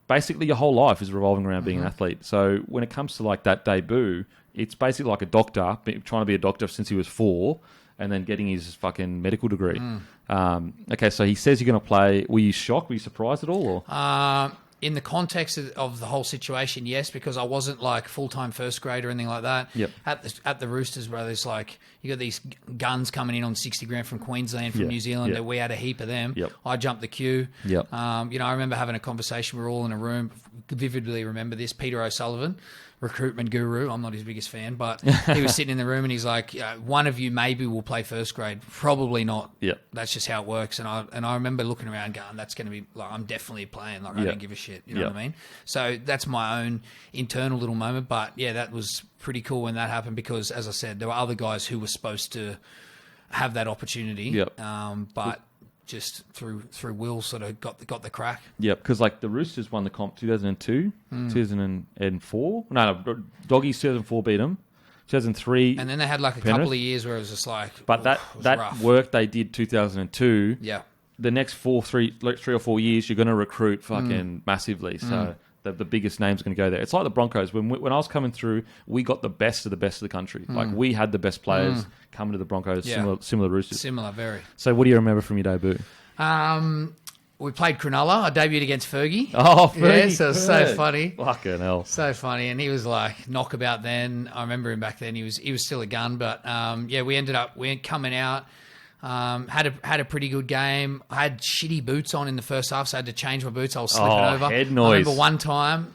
Basically, your whole life is revolving around being an athlete. So when it comes to like that debut, it's basically like a doctor trying to be a doctor since he was 4, and then getting his fucking medical degree. Okay, so he says you're going to play. Were you shocked? Were you surprised at all? Or? In the context of the whole situation, yes, because I wasn't like full-time first grade or anything like that. Yep. At the Roosters, bro, there's like, you got these guns coming in on 60 grand from Queensland, from New Zealand, that we had a heap of them. Yep. I jumped the queue. Yep. I remember having a conversation. We were all in a room. Vividly remember this. Peter O'Sullivan, recruitment guru. I'm not his biggest fan, but he was sitting in the room and he's like, one of you maybe will play first grade. Probably not. Yep. That's just how it works. And I remember looking around going, that's going to be like, I'm definitely playing. Like, I don't give a shit. You know what I mean? So that's my own internal little moment. But yeah, that was pretty cool when that happened because, as I said, there were other guys who were supposed to have that opportunity. Yep. But just through will sort of got the crack. Yeah, because like the Roosters won the comp 2002, 2004. No, Doggies 2004 beat them. 2003. And then they had like a couple of years where it was just like, but that rough. work they did 2002. Yeah. The next 3 or 4 years, you're going to recruit fucking massively. So the biggest names are going to go there. It's like the Broncos. When I was coming through, we got the best of the country. Like we had the best players coming to the Broncos. Yeah. Similar to Roosters. Similar, very. So what do you remember from your debut? We played Cronulla. I debuted agained Fergie. Oh, Fergie. Yeah, so it was so funny. Fucking hell. So funny. And he was like knockabout then. I remember him back then. He was still a gun. But we ended up coming out. Had a pretty good game. I had shitty boots on in the first half, so I had to change my boots. I was slipping over. Head noise. I remember one time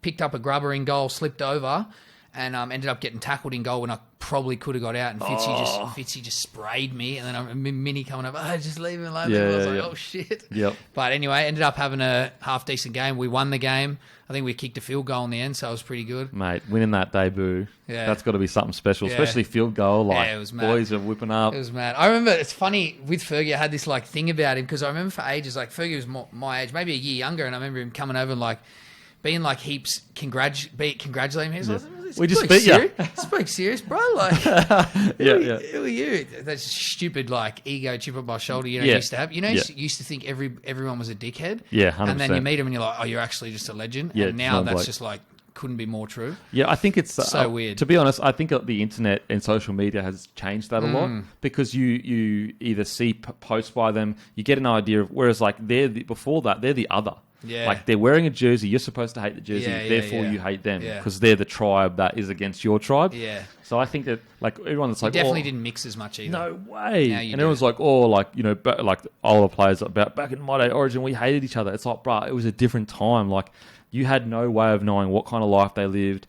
picked up a grubber in goal, slipped over, and ended up getting tackled in goal when I probably could have got out. And Fitzy just sprayed me, and then I'm Minnie coming up. Oh, just leave him alone. I was like, oh shit. Yep. But anyway, ended up having a half decent game. We won the game. I think we kicked a field goal in the end, so it was pretty good. Mate, winning that debut, that's got to be something special, especially field goal. Like, it was mad. Boys are whipping up. It was mad. I remember, it's funny, with Fergie, I had this like thing about him, because I remember for ages, like Fergie was my age, maybe a year younger, and I remember him coming over and like, being like heaps congratulating me. We just beat you. Speak serious, bro. Like, who are you? That's stupid, like ego chip on my shoulder. You know, used to have. You know, used to think everyone was a dickhead. Yeah, 100%. And then you meet him and you're like, oh, you're actually just a legend. Yeah, and now that's just like couldn't be more true. Yeah, I think it's so weird. To be honest, I think the internet and social media has changed that a lot because you either see posts by them, you get an idea of. Whereas like before that, they're the other. Yeah. Like they're wearing a jersey, you're supposed to hate the jersey, therefore you hate them because they're the tribe that is against your tribe. Yeah. So I think that like everyone that's like definitely didn't mix as much either. No way. And everyone's like, like like older players about back in my day, Origin, we hated each other. It's like, bruh, it was a different time. Like you had no way of knowing what kind of life they lived.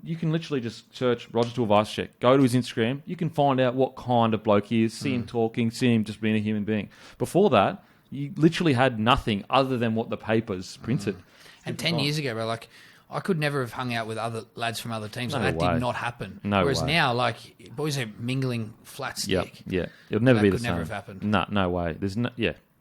You can literally just search Roger Tuivasa-Sheck, go to his Instagram, you can find out what kind of bloke he is, see him talking, see him just being a human being. Before that, you literally had nothing other than what the papers printed. And 10 years ago, bro, like, I could never have hung out with other lads from other teams. No Like, that way. did not happen. No Whereas way. now, like, boys are mingling flat stick. Yeah. It'll never be the could same. never have happened. No way. There's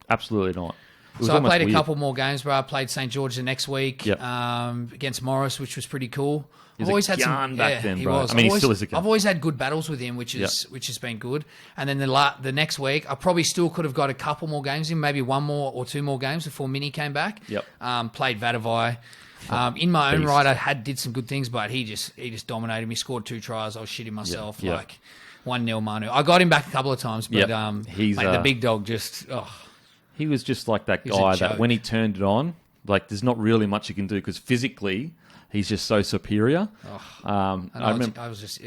absolutely not. So I played a couple more games, bro. I played St. George the next week against Morris, which was pretty cool. I've always had some back then, he bro. was. I mean, he still is a gun. I've always had good battles with him, which has been good. And then the next week, I probably still could have got a couple more games in, maybe one more or two more games before Mini came back. Yep. Played Vadavai. In my own beast. right, I did some good things, but he just dominated me. Scored 2 tries. I was shitting myself. Yeah. Like 1-0 Manu. I got him back a couple of times, but He's mate, the big dog just. He was just like that was a guy that joke. when he turned it on, like there's not really much you can do because physically he's just so superior. And I remember, I was just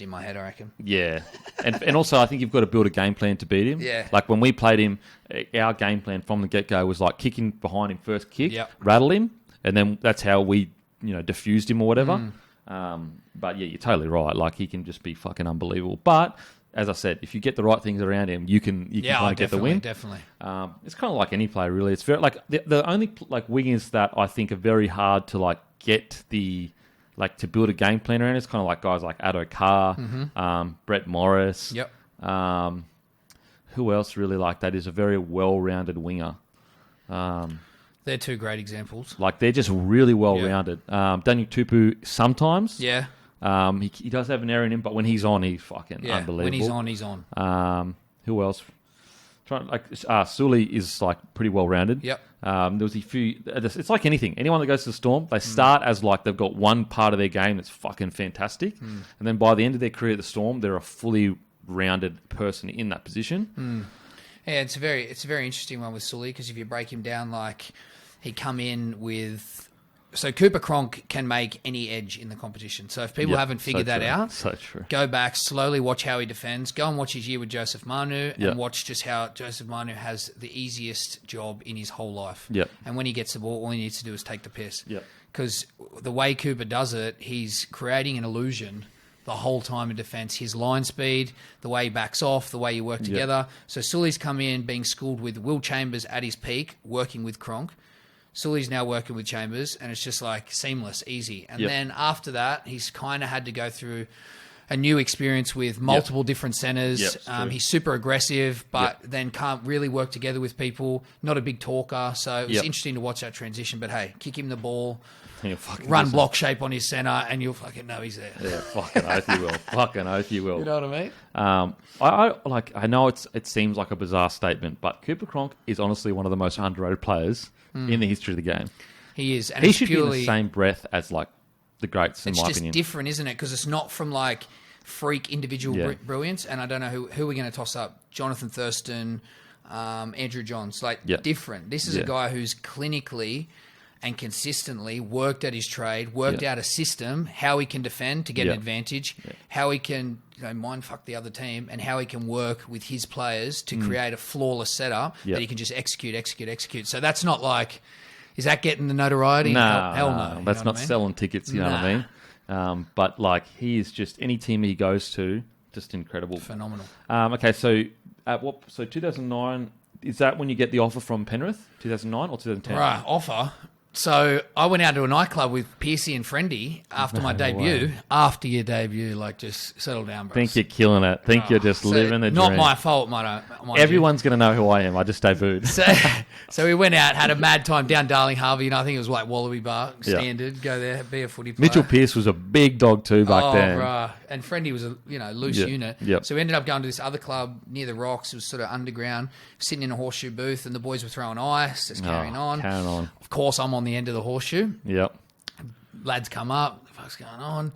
in my head, I reckon. yeah, and also I think you've got to build a game plan to beat him. Yeah. Like when we played him, our game plan from the get go was like kicking behind him first kick, Yep. rattle him, and then that's how we diffused him or whatever. But yeah, you're totally right. Like he can just be fucking unbelievable. But as I said, if you get the right things around him, you can kind of get the win. Definitely. It's kind of like any player, really. It's very like the only like wingers that I think are very hard to like get the like to build a game plan around. It's kind of like guys like Addo Carr, Brett Morris. Yep. Who else really like that is a very well-rounded winger. They're 2 great examples. Like they're just really well-rounded. Daniel Tupu sometimes. Yeah. He does have an error in him, but when he's on, he's fucking unbelievable. When he's on. Who else? Sully is like pretty well rounded. Yep. There was a few. It's like anything. Anyone that goes to the Storm, they start as like they've got one part of their game that's fucking fantastic, and then by the end of their career at the Storm, they're a fully rounded person in that position. Yeah, it's a very interesting one with Sully because if you break him down, like he come in with. So Cooper Cronk can make any edge in the competition. So if people haven't figured that out, go back, slowly watch how he defends. Go and watch his year with Joseph Manu and watch just how Joseph Manu has the easiest job in his whole life. Yep. And when he gets the ball, all he needs to do is take the piss. Yep. Because the way Cooper does it, he's creating an illusion the whole time in defence. His line speed, the way he backs off, the way you work together. So Sully's come in being schooled with Will Chambers at his peak, working with Cronk. Sully's now working with Chambers, and it's just like seamless, easy. And then after that, he's kind of had to go through a new experience with multiple different centres. He's super aggressive, but then can't really work together with people. Not a big talker, so it was interesting to watch that transition. But hey, kick him the ball, run block shape on his centre, and you'll fucking know he's there. Yeah, fucking oath you will. Fucking oath you will. You know what I mean? I know it seems like a bizarre statement, but Cooper Cronk is honestly one of the most underrated players in the history of the game. He is. And he should be in the same breath as like the greats, in my opinion. It's just different, isn't it? Because it's not from like freak individual brilliance. And I don't know who we're going to toss up. Jonathan Thurston, Andrew Johns. Different. This is a guy who's clinically and consistently worked at his trade, worked out a system, how he can defend to get an advantage, how he can mind fuck the other team, and how he can work with his players to create a flawless setup that he can just execute. So that's not like, is that getting the notoriety? Nah, hell no. That's not selling tickets, you know what I mean? But like he is just, any team he goes to, just incredible. Phenomenal. Okay, so so 2009, is that when you get the offer from Penrith? 2009 or 2010? Right, offer. So I went out to a nightclub with Piercy and Friendy after my debut. way. After your debut, like just settle down, bro. Think you're killing it. Think you're just living the dream. Not my fault, mind Everyone's going to know who I am. I just debuted. So we went out, had a mad time down Darling Harbour. I think it was like Wallaby Bar, standard. Go there, be a footy player. Mitchell Pearce was a big dog too back then. Bruh. And Friendy was a loose unit. Yep. So we ended up going to this other club near the Rocks. It was sort of underground, sitting in a horseshoe booth, and the boys were throwing ice, just carrying on. Of course, I'm on the end of the horseshoe. Yep. Lads come up. What the fuck's going on?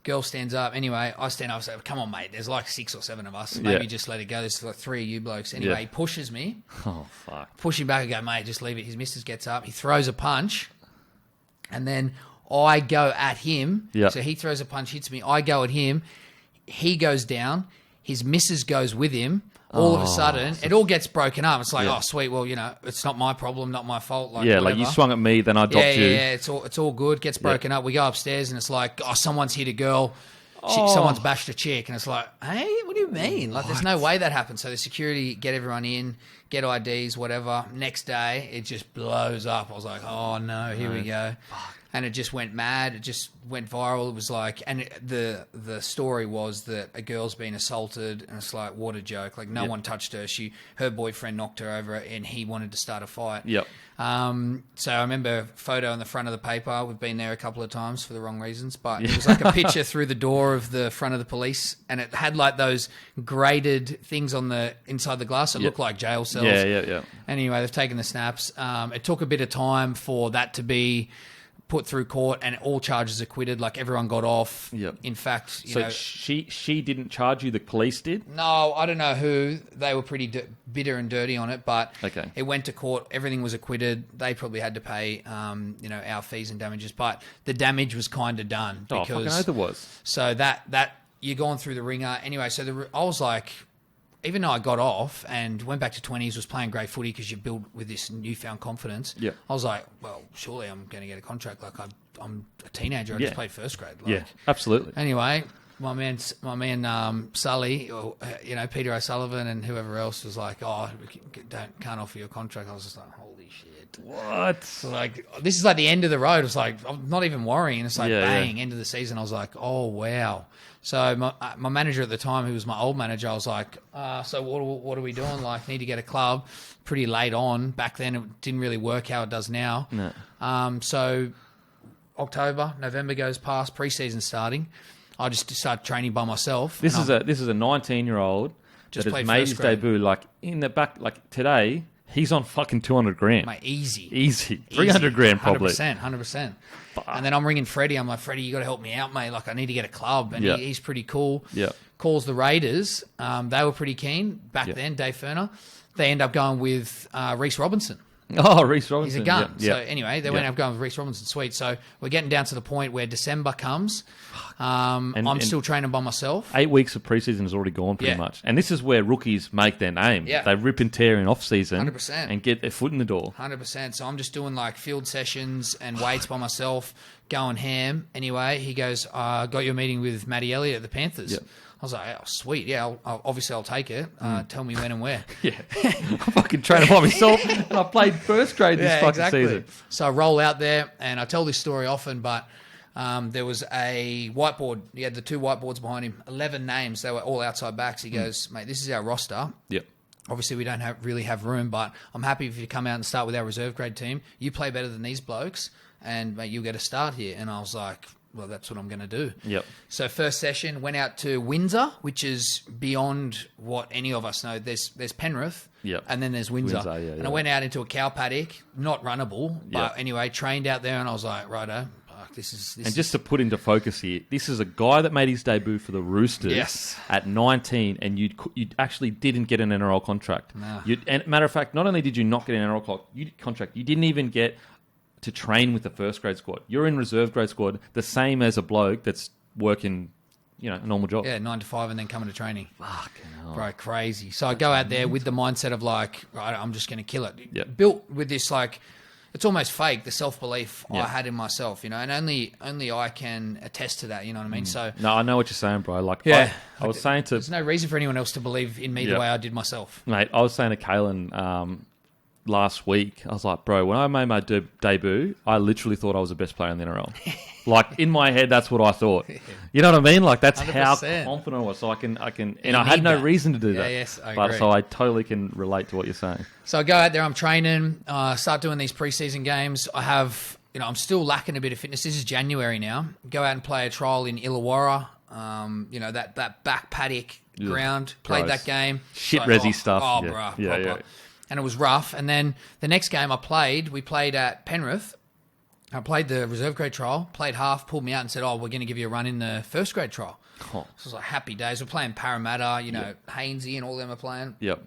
Girl stands up. Anyway, I stand up and say, come on, mate. There's like 6 or 7 of us. Maybe just let it go. There's like 3 of you blokes. Anyway, he pushes me. Oh, fuck. Push him back and go, mate, just leave it. His missus gets up. He throws a punch. And then I go at him. Yep. So he throws a punch, hits me. I go at him. He goes down. His missus goes with him. All of a sudden, it all gets broken up. It's like, oh, sweet. Well, it's not my problem, not my fault. Like, like whatever. you swung at me, then I dropped you. Yeah, it's all good. Gets broken up. We go upstairs, and it's like, oh, someone's hit a girl. Someone's bashed a chick. And it's like, hey, what do you mean? Like, there's no way that happened. So the security get everyone in, get IDs, whatever. Next day, it just blows up. I was like, oh, no, here we go. Fuck. And it just went mad. It just went viral. It was like, and the story was that a girl's been assaulted, and it's like, what a joke. Like, no one touched her. Her boyfriend knocked her over, and he wanted to start a fight. Yep. So I remember a photo on the front of the paper. We've been there a couple of times for the wrong reasons, but it was like a picture through the door of the front of the police, and it had like those graded things on the inside the glass that looked like jail cells. Yeah. Anyway, they've taken the snaps. It took a bit of time for that to be put through court, and all charges acquitted. Like, everyone got off. Yep. In fact, So she didn't charge you, the police did? No, I don't know who. They were pretty bitter and dirty on it, but Okay. It went to court. Everything was acquitted. They probably had to pay, our fees and damages, but the damage was kind of done. Oh, fucking oath it was. So that you're going through the ringer. Anyway, so I was like, even though I got off and went back to 20s, was playing great footy because you build with this newfound confidence. Yeah. I was like, well, surely I'm going to get a contract. Like, I'm a teenager. I just played first grade. Like, Yeah, absolutely. Anyway, my man, Sully, or, Peter O'Sullivan and whoever else was like, oh, can't offer you a contract. I was just like, holy shit. What? So like, this is like the end of the road. It's like, I'm not even worrying. It's like, bang, end of the season. I was like, oh, wow. So my manager at the time, who was my old manager, I was like, so what are we doing? Like, need to get a club. Pretty late on. Back then, it didn't really work how it does now. No. So October, November goes past, pre-season starting. I just started training by myself. This is a 19-year-old that has made his debut. Like, in the back, like today, he's on fucking 200 grand. Mate, easy. 300 grand probably. 100%. And then I'm ringing Freddie. I'm like, Freddie, you got to help me out, mate. Like, I need to get a club. And he's pretty cool. Yeah. Calls the Raiders. They were pretty keen back then, Dave Ferner. They end up going with Reece Robinson. Oh, Reece Robinson. He's a gun. Yep. So anyway, they went up going with Reece Robinson. Sweet. So we're getting down to the point where December comes. I'm still training by myself. 8 weeks of preseason has already gone pretty much. And this is where rookies make their name. Yeah. They rip and tear in off-season 100%. and get their foot in the door. 100%. So I'm just doing like field sessions and weights by myself, going ham. Anyway, he goes, got your meeting with Matty Elliott at the Panthers. Yep. I was like, oh, sweet. Yeah, obviously I'll take it. Tell me when and where. Yeah. I fucking trained by myself and I played first grade this fucking season. So I roll out there and I tell this story often, but there was a whiteboard. He had the 2 whiteboards behind him, 11 names. They were all outside backs. He goes, mate, this is our roster. Yep. Obviously, we don't really have room, but I'm happy if you come out and start with our reserve grade team. You play better than these blokes, and mate, you'll get a start here. And I was like, well, that's what I'm going to do. Yep. So first session, went out to Windsor, which is beyond what any of us know. There's Penrith, and then there's Windsor. And I went out into a cow paddock, not runnable, but anyway, trained out there, and I was like, righto. Just to put into focus here, this is a guy that made his debut for the Roosters at 19, and you actually didn't get an NRL contract. No. And matter of fact, not only did you not get an NRL contract, you didn't even get to train with the first grade squad. You're in reserve grade squad, the same as a bloke that's working, a normal job. Yeah, 9 to 5 and then coming to training. Fucking hell. Bro, crazy. So I go out there with the mindset of like, right, I'm just going to kill it. Yep. Built with this like, it's almost fake, the self-belief I had in myself, and only I can attest to that, you know what I mean? So no, I know what you're saying, bro. Like, I was saying to... There's no reason for anyone else to believe in me the way I did myself. Mate, I was saying to Kalen last week, I was like, bro, when I made my debut, I literally thought I was the best player in the NRL. Like, in my head, that's what I thought. You know what I mean? Like, that's 100%. How confident I was. So I can, and I had no reason to do that. Yes, I agree. So I totally can relate to what you're saying. So I go out there, I'm training, start doing these preseason games. I have, I'm still lacking a bit of fitness. This is January now. Go out and play a trial in Illawarra. That back paddock ground. Played that game. Shit resi stuff. Oh, bro. Yeah. And it was rough. And then the next game we played at Penrith. I played the reserve grade trial, played half, pulled me out and said, we're going to give you a run in the first grade trial. Oh. So it was like happy days. We're playing Parramatta, Hainsey and all them are playing. Yep.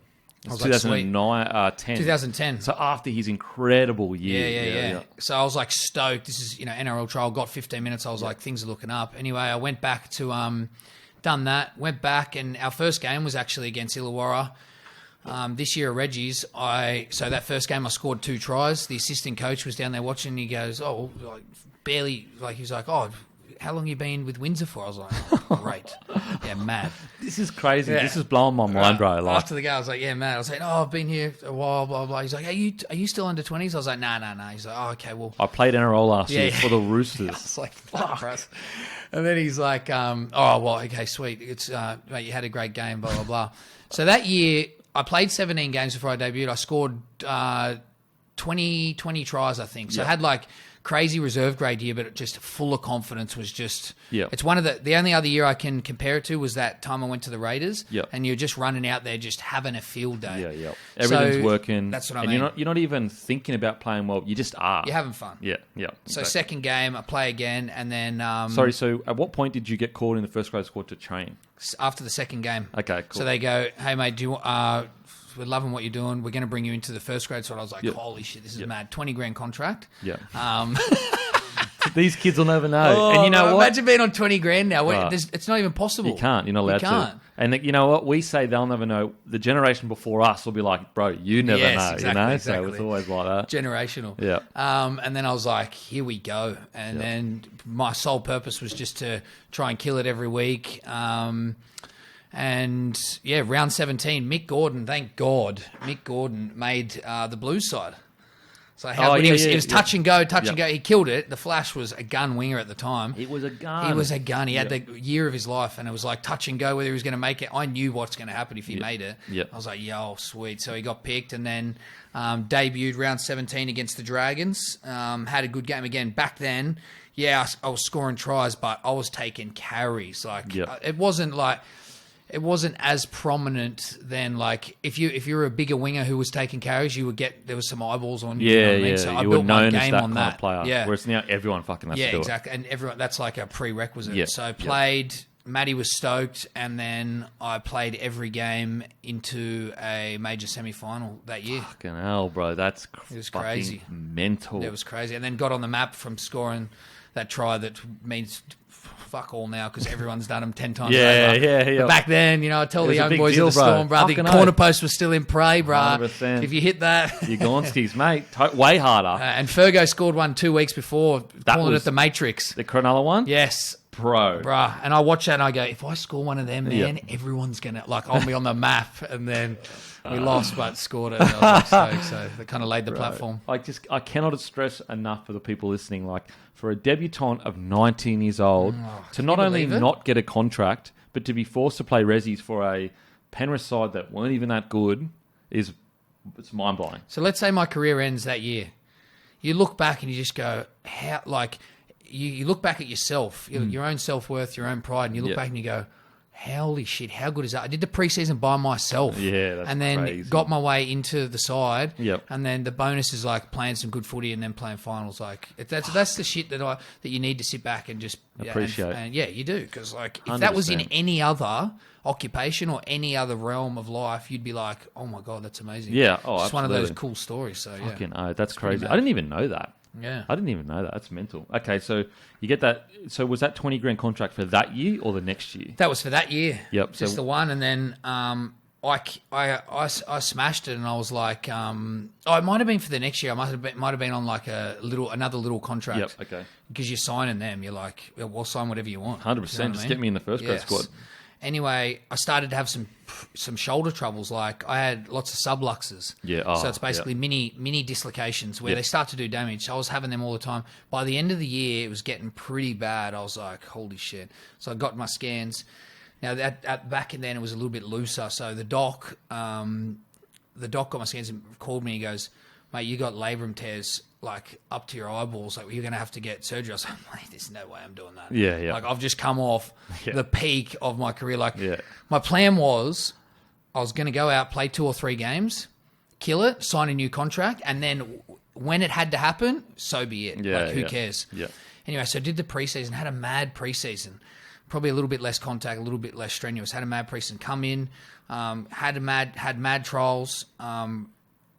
I was 2010. So after his incredible year. Yeah. So I was like stoked. This is, NRL trial, got 15 minutes. I was like, things are looking up. Anyway, I went back to, done that, went back, and our first game was actually against Illawarra. This year at Reggie's, so that first game I scored 2 tries. The assistant coach was down there watching, and he goes, he was like, how long you been with Windsor for? I was like, great. Yeah, mad. This is crazy. Yeah. This is blowing my mind, bro. Like, after the game, I was like, yeah, mad. I was like, I've been here a while, blah, blah. He's like, are you still under 20s? I was like, nah. He's like, okay, well. I played NRL last year for the Roosters. I was like, fuck. And then he's like, okay, sweet. It's, mate, you had a great game, blah, blah, blah. So that year, I played 17 games before I debuted. I scored 20 tries, I think. So I had crazy reserve grade year, but just full of confidence. Was just Yep. It's one of the only other year I can compare it to was that time I went to the Raiders. Yep. And you're just running out there, just having a field day. Yeah. Everything's So, working. That's what I and mean. you're not even thinking about playing well. You just are. You're having fun. Yeah. So exactly. second game, I play again, and then Sorry. So at what point did you get called in the first grade squad to train? after the second game. Okay. Cool. So they go, "Hey mate, do you? We're loving what you're doing. We're going to bring you into the first grade." So I was like, Yep. "Holy shit, this is mad! $20,000 contract." Yeah. Um, These kids will never know. And you know what? Imagine being on $20,000 now. It's not even possible. You can't. You're not allowed to. And you know what? We say they'll never know. The generation before us will be like, bro, you never know. Exactly. So it's always like that. Generational. Yeah. And then I was like, here we go. And then my sole purpose was just to try and kill it every week. And round 17, Mick Gordon, thank God, Mick Gordon made the Blues side. So it was touch and go. He killed it. The Flash was a gun winger at the time. It was a gun. He was a gun. He had the year of his life, and it was like touch and go whether he was going to make it. I knew what's going to happen if he made it. Yep. I was like, yo, sweet. So he got picked, and then debuted round 17 against the Dragons. Had a good game again. Back then, I was scoring tries, but I was taking carries. It wasn't as prominent then. Like if you were a bigger winger who was taking carries, there was some eyeballs on you. Yeah, you know what I mean? So I you built were my known as game that on kind that. of player. Yeah. Whereas now everyone fucking has to do exactly. And that's like a prerequisite. Yeah. So played. Matty was stoked, and then I played every game into a major semi-final that year. Fucking hell, bro. That's crazy. Mental. It was crazy. And then got on the map from scoring that try that means fuck all now because everyone's done them 10 times over. Yeah. But back then, I tell the young boys deal, at the Storm, bro, the Fucking corner post was still in play, bro. 100%. If you hit that... You Gonskis, mate. Way harder. and Fergo scored one 2 weeks before, calling it the Matrix. The Cronulla one? Yes. Bro. Bruh. And I watch that and I go, if I score one of them, man, everyone's going to... I'll be on the map. And then we lost, but scored it. And I was like, stoked. So they kind of laid the platform. I cannot stress enough for the people listening, for a debutant of 19 years old to not only not get a contract, but to be forced to play resis for a Penrith side that weren't even that good it's mind-blowing. So let's say my career ends that year. You look back and you just go, how, you look back at yourself, your own self-worth, your own pride, and you look back and you go, holy shit, how good is that? I did the preseason by myself. Yeah, that's and then crazy. Got my way into the side. Yep. And then the bonus is playing some good footy and then playing finals. That's the shit that you need to sit back and just appreciate. And you do, because if that was in any other occupation or any other realm of life, you'd be like, oh my god, that's amazing. Yeah, it's one of those cool stories. So fucking that's crazy. I didn't even know that. Yeah, I didn't even know that. That's mental. Okay, so you get that. So was that $20,000 contract for that year or the next year? That was for that year. Yep. Just the one, and then I smashed it, and I was like, it might have been for the next year. I might have been on another little contract. Yep. Okay. Because you're signing them, you're like, we'll sign whatever you want. 100%. Just get me in the first grade squad. Anyway, I started to have some shoulder troubles. I had lots of subluxes. Yeah. So it's basically mini dislocations where they start to do damage. So I was having them all the time. By the end of the year, it was getting pretty bad. I was like, holy shit. So I got my scans. Now, back in then, it was a little bit looser. So the doc got my scans and called me. He goes, mate, you got labrum tears up to your eyeballs. You're going to have to get surgery. I was like, mate, there's no way I'm doing that. Yeah. I've just come off the peak of my career. My plan was I was going to go out, play 2 or 3 games, kill it, sign a new contract, and then when it had to happen, so be it. Who cares? Yeah. Anyway, so I did the preseason, had a mad preseason. Probably a little bit less contact, a little bit less strenuous. Had a mad preseason come in, had mad trials.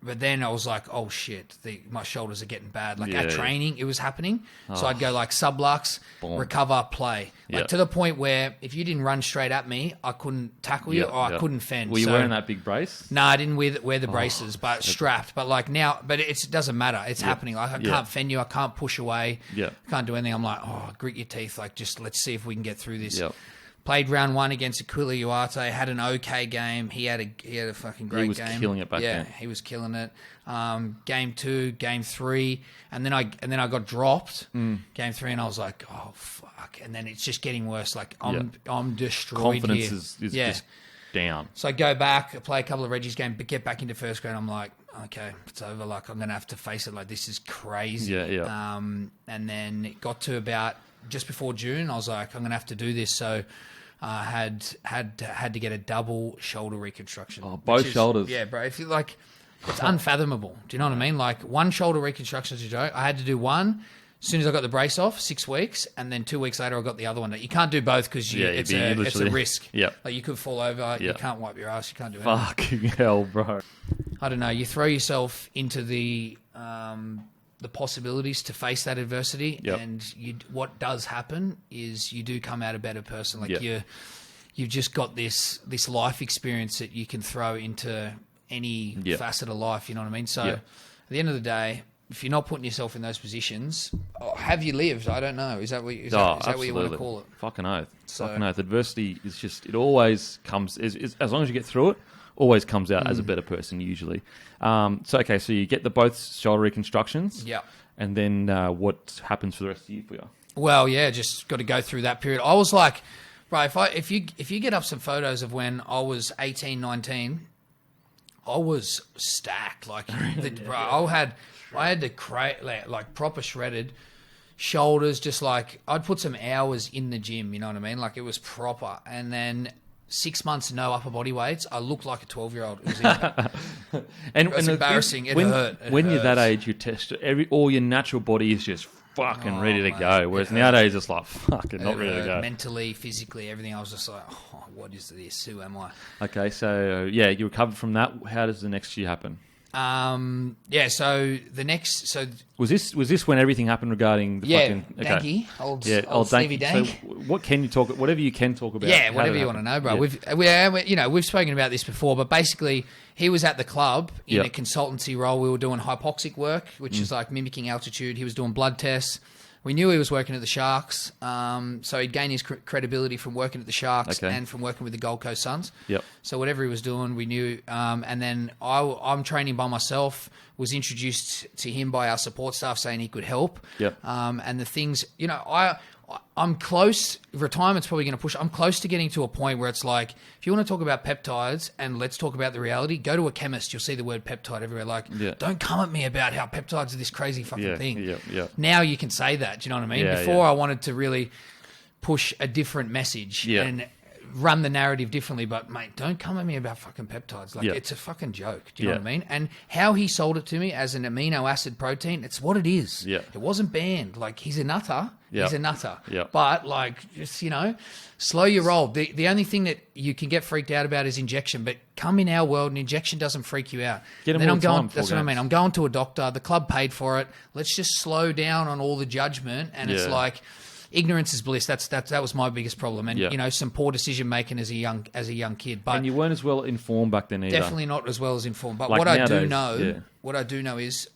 But then I was like, oh shit, my shoulders are getting bad. At training, it was happening. So I'd go sublux, recover, play. To the point where if you didn't run straight at me, I couldn't tackle you or I couldn't fend. Were you wearing that big brace? No, I didn't wear the braces, but strapped. But now, it doesn't matter. It's happening. I can't fend you. I can't push away. Yeah. I can't do anything. I'm like, grit your teeth. Just let's see if we can get through this. Yep. Played round 1 against Aquila Uarte. Had an okay game. He had a fucking great game. He was killing it back then. Yeah, he was killing it. Game 2, game 3, and then I got dropped. Game 3, and I was like, oh fuck. And then it's just getting worse. I'm destroyed. Confidence here. is just down. So I go back, I play a couple of Reggie's games, but get back into first grade. I'm like, okay, it's over. Like, I'm going to have to face it. Like, this is crazy. Yeah. And then it got to about just before June. I was like, I'm going to have to do this. So I had to get a double shoulder reconstruction. Oh, both shoulders. Yeah, bro. If you like, it's unfathomable. Do you know what I mean? Like, one shoulder reconstruction is a joke. I had to do one as soon as I got the brace off, 6 weeks, and then 2 weeks later I got the other one. You can't do both because it's a risk. Yeah. Like, you could fall over. You can't wipe your ass. You can't do anything. Fucking hell, bro. I don't know. You throw yourself into the possibilities to face that adversity, and what does happen is you do come out a better person. Like, you've just got this life experience that you can throw into any facet of life. You know what I mean? So at the end of the day, if you're not putting yourself in those positions, have you lived? I don't know. Is that what you want to call it? Fucking oath. Fucking oath. Adversity is just, it always comes, as long as you get through it, always comes out as a better person usually. So you get the both shoulder reconstructions. Yeah. And then what happens for the rest of the year for you? Well, just got to go through that period. I was like, right, if you get up some photos of when I was 18, 19, I was stacked. Like, I had to like proper shredded shoulders. Just like, I'd put some hours in the gym. You know what I mean? Like, it was proper. And then 6 months no upper body weights, I looked like a 12-year-old. It was embarrassing. It hurt. When you're that age, you test all your natural body is just fucking ready to go. Whereas nowadays it's like fucking not ready to go. Mentally, physically, everything. I was just like, what is this? Who am I? Okay, so you recovered from that. How does the next year happen? So the next, was this when everything happened regarding the fucking Danky, old Stevie Dank. So what can you talk? Whatever you can talk about. Yeah, whatever you want to know, bro. Yeah. We've spoken about this before, but basically he was at the club in a consultancy role. We were doing hypoxic work, which is like mimicking altitude. He was doing blood tests. We knew he was working at the Sharks, so he'd gained his credibility from working at the Sharks and from working with the Gold Coast Suns. Yep. So whatever he was doing, we knew. And then I'm training by myself, was introduced to him by our support staff saying he could help. Yep. And the things, I'm close. Retirement's probably going to push. I'm close to getting to a point where it's like, if you want to talk about peptides and let's talk about the reality, go to a chemist. You'll see the word peptide everywhere. Like, don't come at me about how peptides are this crazy fucking thing. Now you can say that. Do you know what I mean? Before I wanted to really push a different message and run the narrative differently. But mate, don't come at me about fucking peptides. Like, it's a fucking joke. Do you know what I mean? And how he sold it to me as an amino acid protein, it's what it is. Yeah. It wasn't banned. Like, he's a nutter. He's a nutter. Yep. But, like, just, slow your roll. The only thing that you can get freaked out about is injection, but come in our world, an injection doesn't freak you out. That's what I mean. I'm going to a doctor. The club paid for it. Let's just slow down on all the judgment. And it's like, ignorance is bliss. That was my biggest problem. And, some poor decision making as a young kid. But and you weren't as well informed back then either. Definitely not as well as informed. But like what nowadays, I do know is,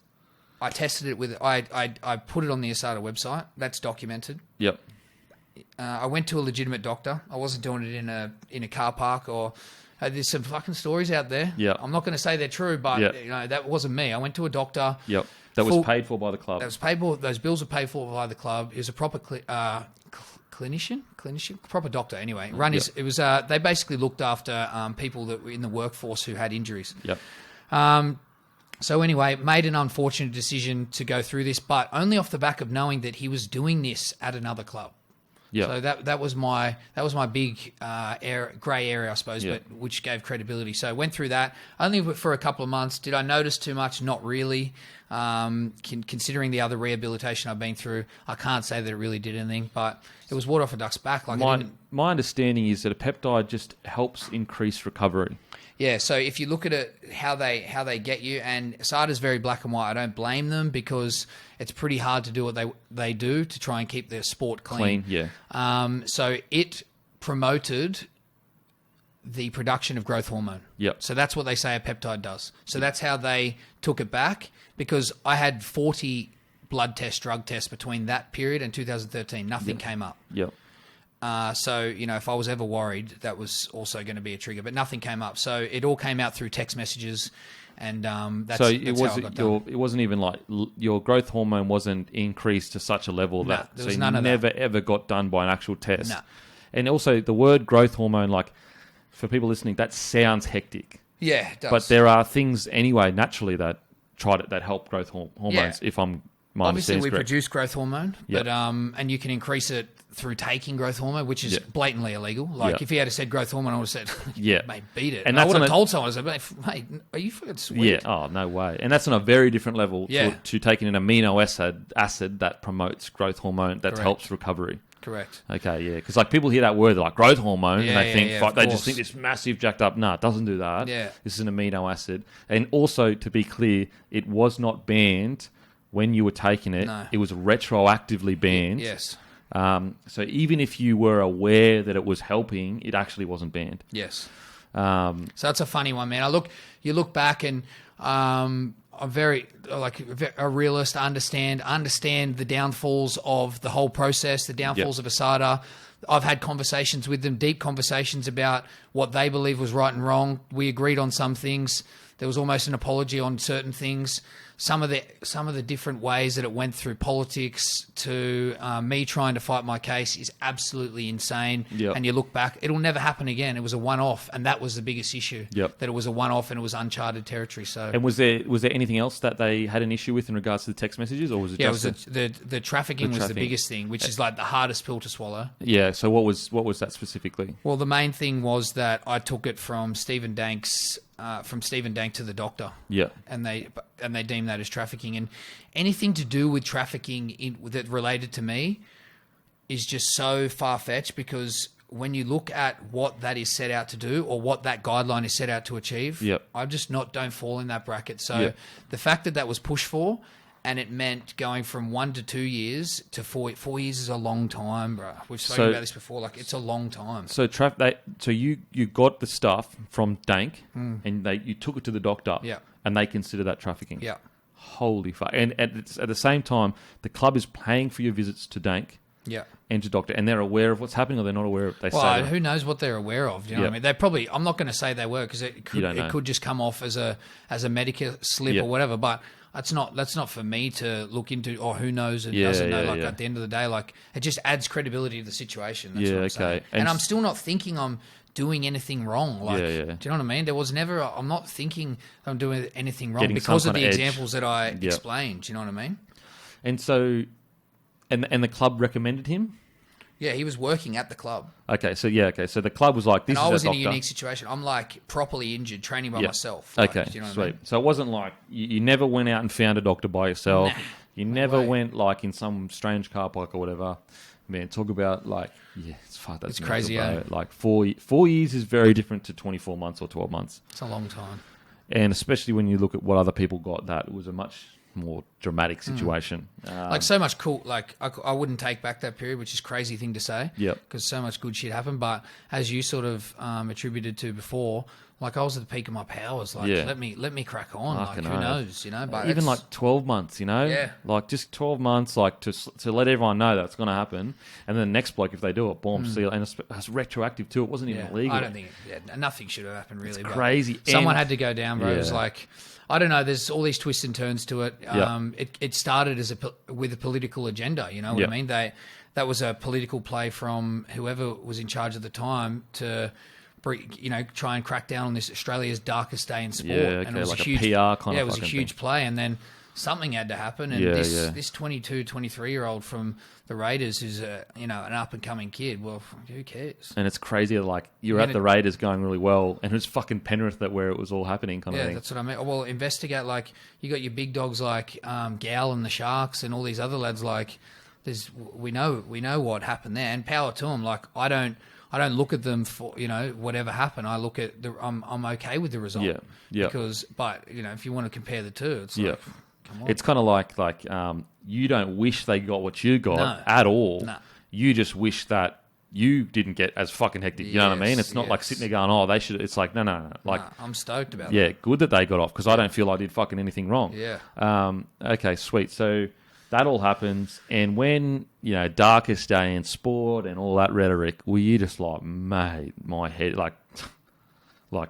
I tested it with. I put it on the ASADA website. That's documented. Yep. I went to a legitimate doctor. I wasn't doing it in a car park or. There's some fucking stories out there. Yep. I'm not going to say they're true, but that wasn't me. I went to a doctor. Yep. That was paid for by the club. That was paid for. Those bills were paid for by the club. It was a proper clinician, proper doctor. Anyway, It was. They basically looked after people that were in the workforce who had injuries. Yep. So anyway, made an unfortunate decision to go through this, but only off the back of knowing that he was doing this at another club. Yeah. So that was my big grey area, I suppose, but which gave credibility. So I went through that only for a couple of months. Did I notice too much? Not really. Considering the other rehabilitation I've been through, I can't say that it really did anything, but it was water off a duck's back. Like, my understanding is that a peptide just helps increase recovery. Yeah, so if you look at it, how they get you, and ASADA's very black and white. I don't blame them because it's pretty hard to do what they do to try and keep their sport clean. So it promoted the production of growth hormone. Yep. So that's what they say a peptide does. So that's how they took it back, because I had 40 blood tests, drug tests between that period and 2013. Nothing came up. Yep. So, if I was ever worried, that was also going to be a trigger, but nothing came up. So it all came out through text messages, and that's how I got done. It wasn't even like your growth hormone wasn't increased to such a level that there was none of never that. Ever got done by an actual test. No. And also the word growth hormone, like for people listening, that sounds hectic. Yeah, it does. But there are things anyway, naturally, that help growth hormones, if I'm... Obviously, we produce growth hormone, Yep. but and you can increase it through taking growth hormone, which is blatantly illegal. Like, if he had said growth hormone, I would have said, mate, beat it. And I would have told someone, I said, mate, are you fucking sweet? Yeah, oh, no way. And that's on a very different level to taking an amino acid that promotes growth hormone that helps recovery. Correct. Okay, yeah. Because, like, people hear that word, like, growth hormone, and they think, they just think this massive jacked up. No, it doesn't do that. Yeah. This is an amino acid. And also, to be clear, it was not banned when you were taking it. No. It was retroactively banned. Yes. So even if you were aware that it was helping, it actually wasn't banned. Yes. So that's a funny one, man. You look back and I'm very a realist. Understand the downfalls of the whole process, the downfalls of ASADA. I've had conversations with them, deep conversations about what they believe was right and wrong. We agreed on some things. There was almost an apology on certain things. Some of the different ways that it went through politics to me trying to fight my case is absolutely insane. Yep. And you look back, it'll never happen again. It was a one-off, and that was the biggest issue. Yep. That it was a one-off and it was uncharted territory. So. And was there anything else that they had an issue with in regards to the text messages, or was it just the trafficking was the biggest thing, which is like the hardest pill to swallow. Yeah. So what was that specifically? Well, the main thing was that I took it from Stephen Dank to the doctor. Yeah. And they deemed that as trafficking. And anything to do with trafficking that related to me is just so far-fetched, because when you look at what that is set out to do, or what that guideline is set out to achieve, I just don't fall in that bracket. So the fact that was pushed for, and it meant going from 1 to 2 years to 4 years is a long time, bro. We've spoken about this before. Like, it's a long time. So you got the stuff from Dank, and you took it to the doctor, and they consider that trafficking. Yeah. Holy fuck! And at the same time, the club is paying for your visits to Dank. Yeah. And to doctor, and they're aware of what's happening, or they're not aware of. Who knows what they're aware of? You know what I mean? They probably. I'm not going to say they were, because it could just come off as a medical slip or whatever. But that's not for me to look into. Or who knows and doesn't know. Like at the end of the day, like, it just adds credibility to the situation. That's what I'm saying. And I'm still not thinking I'm doing anything wrong. Like, do you know what I mean? There was never. I'm not thinking I'm doing anything wrong because of the examples that I explained. Do you know what I mean? And so. And the club recommended him? Yeah, he was working at the club. Okay, so the club was like, this is I was in doctor. a unique situation. I'm like properly injured, training by myself. Like, okay, do you know sweet. what I mean? So it wasn't like, you never went out and found a doctor by yourself. Nah, you never went like in some strange car park or whatever. Man, talk about like, that's crazy, bro. Like 4 years is very different to 24 months or 12 months. It's a long time. And especially when you look at what other people got, that was a much more dramatic situation. Like, so much cool. Like, I wouldn't take back that period, which is a crazy thing to say. Yep. Because so much good shit happened. But as you sort of attributed to before, like, I was at the peak of my powers. Like, let me crack on. Like, who knows, you know? But even like 12 months, you know? Yeah. Like, just 12 months, like, to let everyone know that's going to happen. And then the next bloke, if they do it, boom, see it. And it's retroactive too. It wasn't even illegal. I don't think nothing should have happened, really. It's crazy. Someone had to go down, bro. It was like, I don't know. There's all these twists and turns to it. It started with a political agenda. You know what I mean? That was a political play from whoever was in charge at the time to, try and crack down on this Australia's darkest day in sport. Yeah, okay, and it was like a huge PR kind of it was a huge play, and then something had to happen. And this 22, 23-year-old from the Raiders, who's an up and coming kid. Well, who cares? And it's crazy. Like, you're at the Raiders going really well, and it's fucking Penrith where it was all happening, kind of thing. Yeah, that's what I mean. Well, investigate. Like, you got your big dogs like Gal and the Sharks, and all these other lads. Like, we know what happened there, and power to them. Like, I don't look at them for whatever happened. I look at I'm okay with the result. Yeah. Because, but if you want to compare the two, it's like, come on. It's kind of like you don't wish they got what you got at all. No. You just wish that you didn't get as fucking hectic. You know what I mean? It's not like sitting there going, oh, they should. It's like, no. Like, I'm stoked about that. Yeah, good that they got off, because I don't feel I did fucking anything wrong. Yeah. Okay, sweet. So that all happens, and when darkest day in sport and all that rhetoric, were you just like, mate, my head, like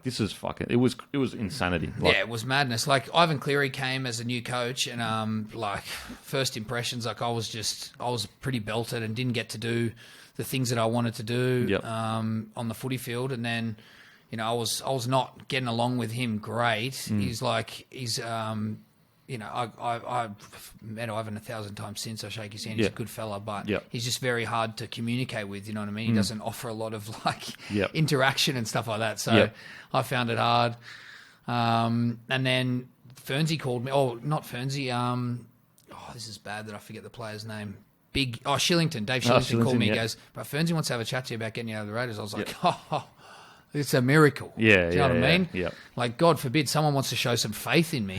this is fucking. It was insanity. Like, it was madness. Like, Ivan Cleary came as a new coach, and like, first impressions, like, I was pretty belted and didn't get to do the things that I wanted to do on the footy field, and then I was not getting along with him great. He's I've met Ivan 1,000 times since. I shake his hand. He's a good fella, but he's just very hard to communicate with. You know what I mean? He doesn't offer a lot of interaction and stuff like that. So I found it hard. And then Fernsey called me. Oh, not Fernsey. This is bad that I forget the player's name. Shillington. Dave Shillington called me. He goes, but Fernsey wants to have a chat to you about getting you out of the Raiders. I was like, it's a miracle. Yeah, Do you know what I mean? Yeah. Like, God forbid someone wants to show some faith in me.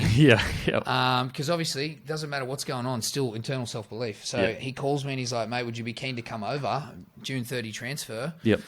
Because obviously, it doesn't matter what's going on, still internal self-belief. So he calls me and he's like, mate, would you be keen to come over? June 30 transfer. Yep.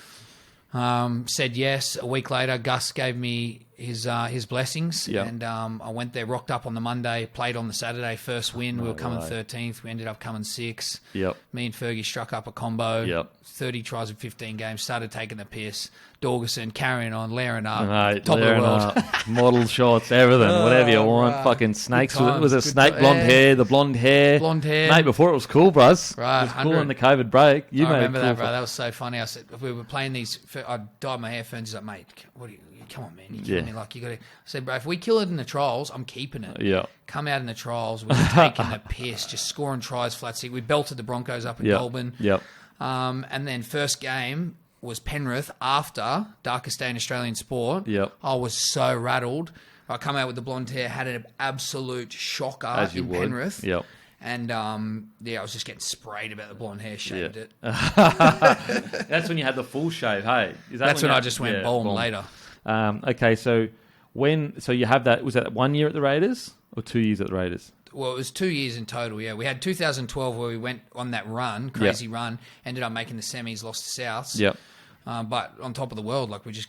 Said yes. A week later, Gus gave me his blessings. And I went there, rocked up on the Monday, played on the Saturday, first win. We were coming 13th. We ended up coming 6th. Yep. Me and Fergie struck up a combo. Yep. 30 tries in 15 games, started taking the piss. Dorgerson carrying on, layering up, Mate, top of the world. Model shots, everything, whatever you want. Fucking snakes. It was a snake blonde hair, the blonde hair. Mate, before it was cool, bruz. Right, it was cool in the COVID break. I remember that, bro. That was so funny. I said, we were playing these, I dyed my hair, Ferns like, mate, what are you, come on, man. You're killing me. Like, you got to. I said, bro, if we kill it in the trials, I'm keeping it. Yeah. Come out in the trials, we were taking the piss, just scoring tries flat. We belted the Broncos up in Melbourne. Yep. And then first game was Penrith after Darkest Day in Australian sport. Yep. I was so rattled. I come out with the blonde hair, had an absolute shocker in Penrith. Yep. And, I was just getting sprayed about the blonde hair, shaved it. That's when you had the full shave, hey? That's when I just went bald later. Okay, so you have that, was that 1 year at the Raiders or 2 years at the Raiders? Well, it was 2 years in total, yeah. We had 2012 where we went on that run, crazy run, ended up making the semis, lost to Souths. Yep. But on top of the world, like we just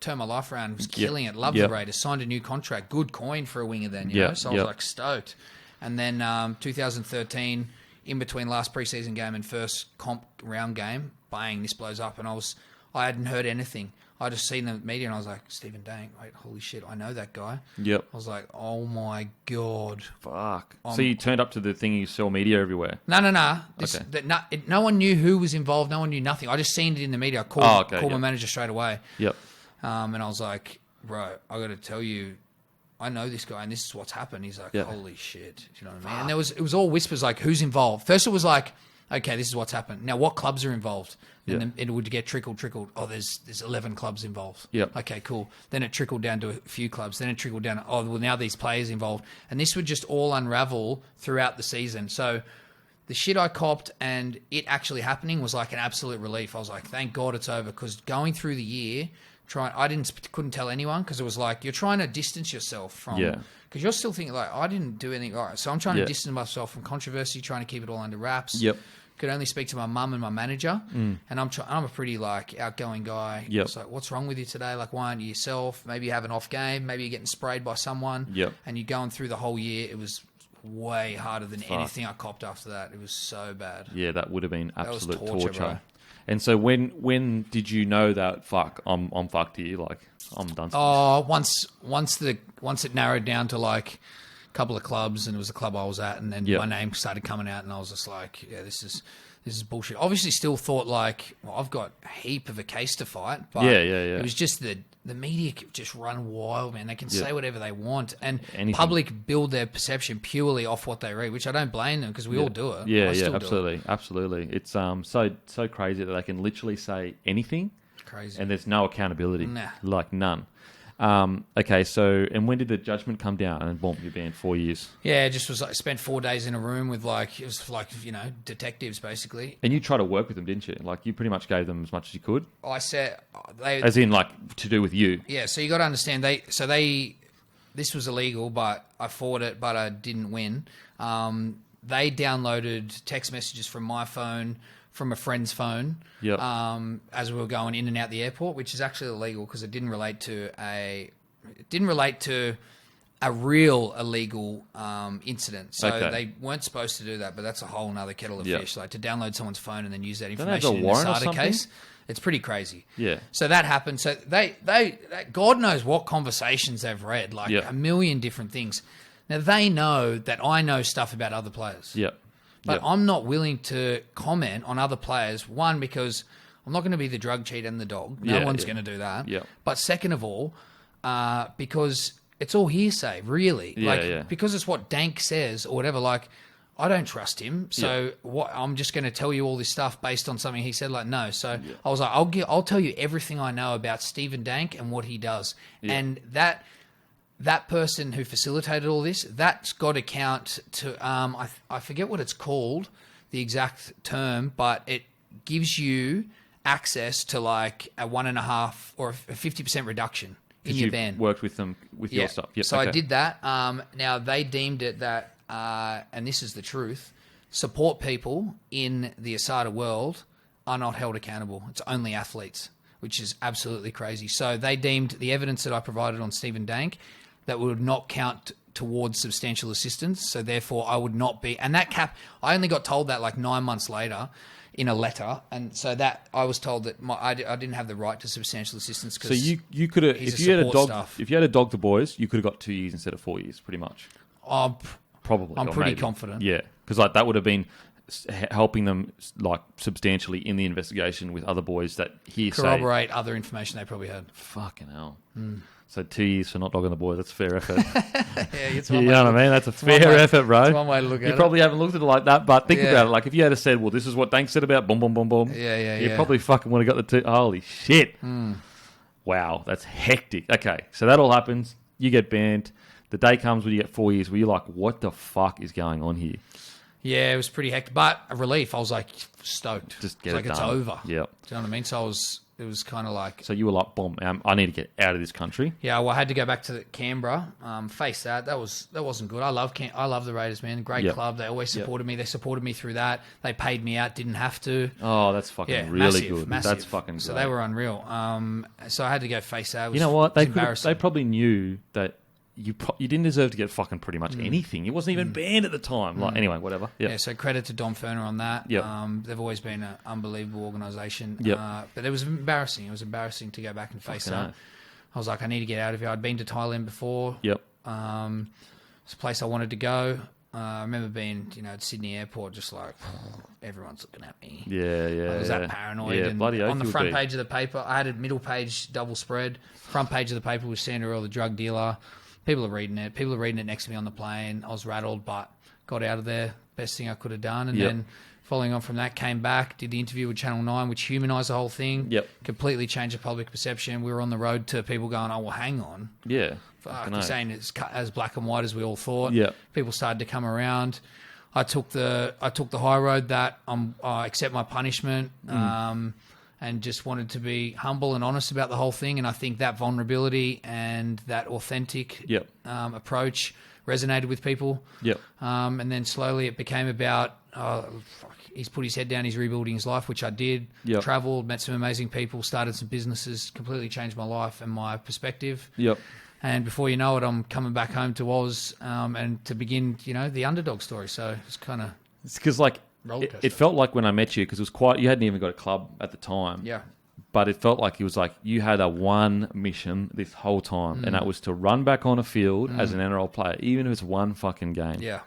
turned my life around, was killing it, loved the Raiders, signed a new contract, good coin for a winger then, you know, so I was like stoked. And then 2013, in between last preseason game and first comp round game, bang, this blows up. And I hadn't heard anything. I just seen the media and I was like, Stephen Dang, wait, holy shit, I know that guy. Yep. I was like, oh my God. Fuck. So you turned up to the thing, you saw media everywhere? No. No one knew who was involved. No one knew nothing. I just seen it in the media. I called my manager straight away. Yep. And I was like, bro, I got to tell you, I know this guy and this is what's happened. He's like, holy shit. Do you know what I mean? And it was all whispers like, who's involved? First it was like, okay, this is what's happened. Now, what clubs are involved? And then it would get trickled. Oh, there's 11 clubs involved. Yep. Okay, cool. Then it trickled down to a few clubs. Then it trickled down. Oh, well, now these players involved. And this would just all unravel throughout the season. So the shit I copped and it actually happening was like an absolute relief. I was like, thank God it's over. Because going through the year, couldn't tell anyone because it was like you're trying to distance yourself from. Because you're still thinking like I didn't do anything right. So I'm trying to distance myself from controversy, trying to keep it all under wraps. Yep. Could only speak to my mum and my manager, and I'm a pretty like outgoing guy. Yep. It's like, what's wrong with you today? Like, why aren't you yourself? Maybe you have an off game. Maybe you're getting sprayed by someone. Yep. And you're going through the whole year. It was way harder than anything I copped after that. It was so bad. Yeah, that would have been absolute torture. Bro. And so when did you know that I'm fucked here? Like I'm done. Oh, once it narrowed down to like couple of clubs, and it was the club I was at, and then my name started coming out, and I was just like, yeah, this is bullshit. Obviously, still thought like, well, I've got a heap of a case to fight, but it was just the media could just run wild, man. They can say whatever they want, and public build their perception purely off what they read, which I don't blame them because we all do it. Yeah, absolutely. It's so crazy that they can literally say anything, crazy, and there's no accountability, like none. Okay, so, and when did the judgment come down and boom, you're banned 4 years? Yeah, it just was like, spent 4 days in a room with it was like, detectives basically. And you tried to work with them, didn't you? Like you pretty much gave them as much as you could? I said, as in like to do with you? Yeah, so you got to understand, this was illegal, but I fought it, but I didn't win. They downloaded text messages from my phone, from a friend's phone, as we were going in and out the airport, which is actually illegal because it didn't relate to a real illegal incident. So they weren't supposed to do that, but that's a whole other kettle of fish. Like to download someone's phone and then use that information in a ASADA case. It's pretty crazy. Yeah. So that happened. So they God knows what conversations they've read, like a million different things. Now they know that I know stuff about other players. Yeah. But I'm not willing to comment on other players. One, because I'm not going to be the drug cheat and the dog. No one's going to do that. Yeah. But second of all, because it's all hearsay, really. Because it's what Dank says or whatever, like, I don't trust him. So what? I'm just going to tell you all this stuff based on something he said. Like, no. So I was like, I'll tell you everything I know about Stephen Dank and what he does. Yeah. And that person who facilitated all this, that's got to count to, I forget what it's called, the exact term, but it gives you access to like a 1.5 or a 50% reduction in your ban. Worked with them with your stuff. Yep. So I did that. Now they deemed it that, and this is the truth, support people in the ASADA world are not held accountable. It's only athletes, which is absolutely crazy. So they deemed the evidence that I provided on Stephen Dank that would not count towards substantial assistance. So therefore I would not be, and that cap, I only got told that like 9 months later in a letter. And so that I was told that I didn't have the right to substantial assistance. So you could have, if you had a dog the boys, you could have got 2 years instead of 4 years, pretty much. Probably. I'm pretty confident. Yeah, because like that would have been helping them like substantially in the investigation with other boys that hearsay. Corroborate other information they probably had. Fucking hell. So 2 years for not dogging the boys, that's fair effort. It's you know what I mean? That's a fair effort, bro. That's one way to look at it. You probably haven't looked at it like that, but think about it. Like if you had said, well, this is what Dank said about boom, boom, boom, boom. You probably fucking would have got the 2. Holy shit. Wow, that's hectic. Okay, so that all happens. You get banned. The day comes when you get 4 years where you're like, what the fuck is going on here? Yeah, it was pretty hectic, but a relief. I was like stoked. Just get it done. It's over. Yep. Do you know what I mean? So it was kind of like... So you were like, boom, I need to get out of this country. Yeah, well, I had to go back to Canberra, face that. That wasn't good. I love the Raiders, man. Great club. They always supported me. They supported me through that. They paid me out, didn't have to. Oh, that's fucking really good. Massive. That's fucking great. So they were unreal. So I had to go face that. You know what? They probably knew that you didn't deserve to get fucking pretty much anything. It wasn't even banned at the time. Like anyway, whatever. Yep. Yeah. So credit to Dom Ferner on that. Yep. They've always been an unbelievable organisation. Yep. But it was embarrassing. It was embarrassing to go back and face that. I was like, I need to get out of here. I'd been to Thailand before. Yep. It's a place I wanted to go. I remember being, at Sydney Airport, just like everyone's looking at me. Yeah. I was that paranoid. Yeah, and bloody on the front page of the paper, I had a middle page double spread. Front page of the paper was Sandor Earl, the drug dealer. People are reading it. People are reading it next to me on the plane. I was rattled, but got out of there. Best thing I could have done. And then following on from that, came back, did the interview with Channel 9, which humanised the whole thing. Yep. Completely changed the public perception. We were on the road to people going, oh, well, hang on. Yeah. Fuck, you're saying it's as black and white as we all thought. Yeah. People started to come around. I took the high road that I accept my punishment. And just wanted to be humble and honest about the whole thing. And I think that vulnerability and that authentic approach resonated with people. Yep. And then slowly it became about, he's put his head down, he's rebuilding his life, which I did. Yep. Traveled, met some amazing people, started some businesses, completely changed my life and my perspective. Yep. And before you know it, I'm coming back home to Oz and to begin, the underdog story. So it's kind of... It's because, like, it felt like when I met you, because it was quite... You hadn't even got a club at the time. Yeah. But it felt like it was like you had a one mission this whole time, and that was to run back on a field as an NRL player, even if it's one fucking game. Yeah.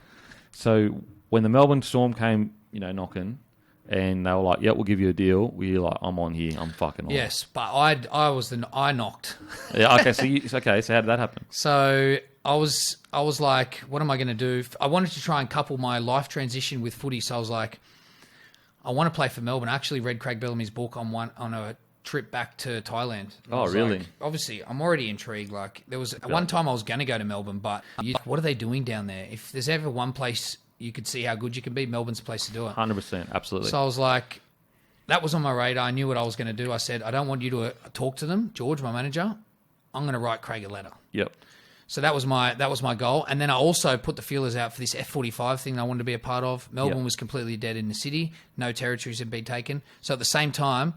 So when the Melbourne Storm came, knocking, and they were like, "Yep, we'll give you a deal," we were like, "I'm on here. I'm fucking on." Yes, but I knocked. Yeah. Okay. So how did that happen? So I was like, what am I going to do? I wanted to try and couple my life transition with footy. So I was like, I want to play for Melbourne. I actually read Craig Bellamy's book on a trip back to Thailand. Oh, really? Like, obviously, I'm already intrigued. Like, there was one time I was going to go to Melbourne, but what are they doing down there? If there's ever one place you could see how good you can be, Melbourne's the place to do it. 100%, absolutely. So I was like, that was on my radar. I knew what I was going to do. I said, I don't want you to talk to them. George, my manager, I'm going to write Craig a letter. Yep. So that was my goal. And then I also put the feelers out for this F45 thing that I wanted to be a part of. Melbourne was completely dead in the city. No territories had been taken. So at the same time,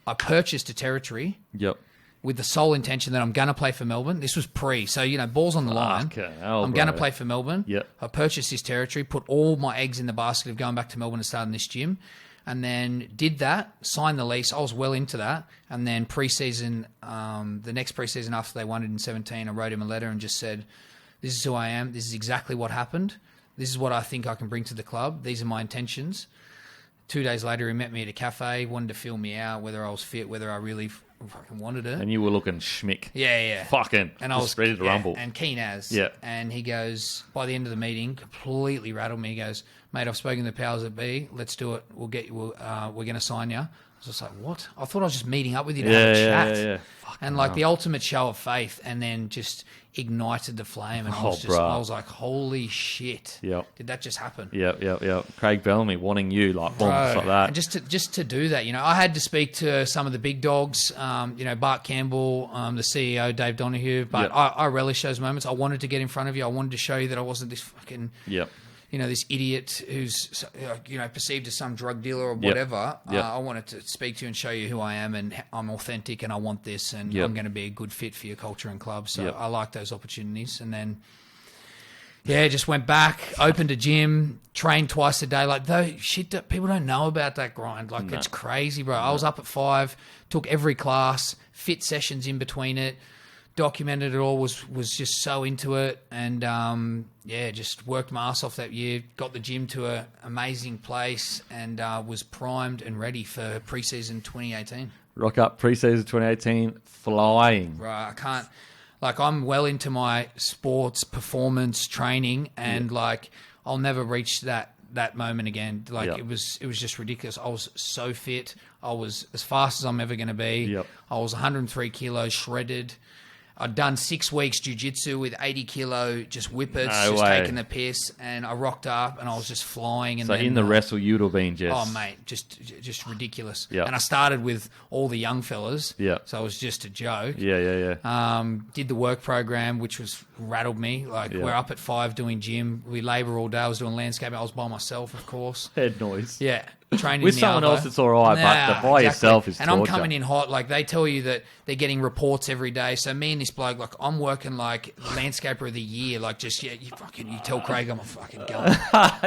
I purchased a territory. Yep. With the sole intention that I'm going to play for Melbourne. This was so, balls on the line. I'm going to play for Melbourne. Yep. I purchased this territory, put all my eggs in the basket of going back to Melbourne and starting this gym, and then did that, signed the lease. I was well into that. And then pre-season, the next pre-season after they won it in 2017, I wrote him a letter and just said, this is who I am. This is exactly what happened. This is what I think I can bring to the club. These are my intentions. 2 days later, he met me at a cafe, wanted to feel me out, whether I was fit, whether I really fucking wanted it. And you were looking schmick. Yeah. Fucking. And I was ready to rumble. And keen as. Yeah. And he goes, by the end of the meeting, completely rattled me. He goes, mate, I've spoken to the powers that be. Let's do it. We'll get you. We're going to sign you. I was just like, what? I thought I was just meeting up with you to have a chat. Yeah. And like the ultimate show of faith, and then just ignited the flame. And I was like, holy shit. Yep. Did that just happen? Yep. Craig Bellamy wanting you, like, boom, just like that. And just to do that, I had to speak to some of the big dogs, Bart Campbell, the CEO, Dave Donahue, but I relish those moments. I wanted to get in front of you. I wanted to show you that I wasn't this fucking... this idiot who's, perceived as some drug dealer or whatever. I wanted to speak to you and show you who I am, and I'm authentic, and I want this, and I'm going to be a good fit for your culture and club. So I like those opportunities. And then, just went back, opened a gym, trained twice a day. Like, people don't know about that grind. Like, it's crazy, bro. I was up at 5, took every class, fit sessions in between it, documented it all, was just so into it, and just worked my ass off that year, got the gym to an amazing place, and was primed and ready for pre-season 2018. Rock up pre-season 2018, flying. Right, I can't... Like, I'm well into my sports performance training, and I'll never reach that moment again. It was just ridiculous. I was so fit. I was as fast as I'm ever going to be. I was 103 kilos shredded. I'd done 6 weeks jiu-jitsu with 80 kilo just whippets, taking the piss, and I rocked up and I was just flying. And so then, in the wrestle, you'd have been just... Oh, mate, just ridiculous. And I started with all the young fellas, so it was just a joke. Did the work program, which rattled me. We're up at 5 doing gym. We labour all day. I was doing landscaping. I was by myself, of course. Head noise. Yeah. Training with someone else, it's all right, but by yourself is torture. And I'm coming in hot. Like, they tell you that they're getting reports every day. So me and this bloke, like, I'm working like landscaper of the year. Like, just, you tell Craig I'm a fucking gun.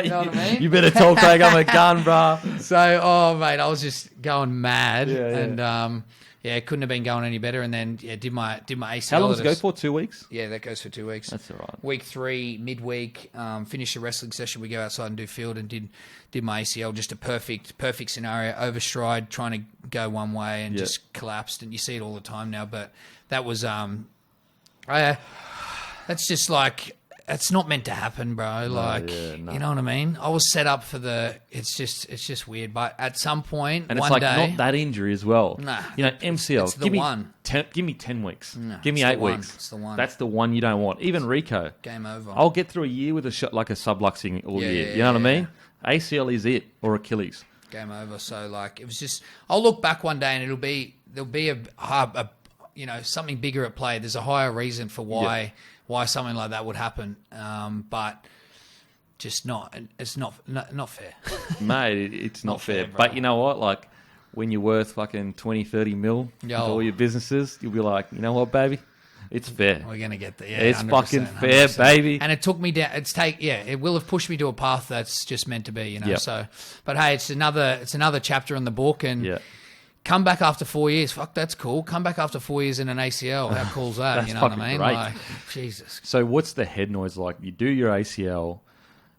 You know what I mean? You better tell Craig I'm a gun, bro. So, mate, I was just going mad. And, it couldn't have been going any better. And then, did my ACL. How long does it go for? 2 weeks? Yeah, that goes for 2 weeks. That's all right. Week 3, midweek, finish a wrestling session. We go outside and do field, and did my ACL. Just a perfect scenario. Overstride, trying to go one way, and just collapsed. And you see it all the time now. But that was, that's just like... It's not meant to happen, bro. You know what I mean? I was set up for it's just weird. But at some point, and one it's day, not that injury as well. Nah. MCL. It's the one. Give me 10 weeks. No, give me 8 weeks. It's the one. That's the one you don't want. Even Rico. Game over. I'll get through a year with a like a subluxing all year. You know what I mean? ACL is it, or Achilles. Game over. So it was just. I'll look back one day and there'll be a something bigger at play. There's a higher reason for why something like that would happen, but just not. It's not fair, mate. It's not fair. Bro. But you know what? Like, when you're worth fucking 20-30 mil with all your businesses, you'll be like, you know what, baby? It's fair. We're gonna get there. Yeah, it's fucking fair, 100%. Baby. And it took me down. It will have pushed me to a path that's just meant to be. So, but hey, it's another chapter in the book, and. Come back after 4 years. Fuck, that's cool. Come back after 4 years in an ACL. How cool is that? You know what I mean? Great. Like, Jesus. So what's the head noise like? You do your ACL.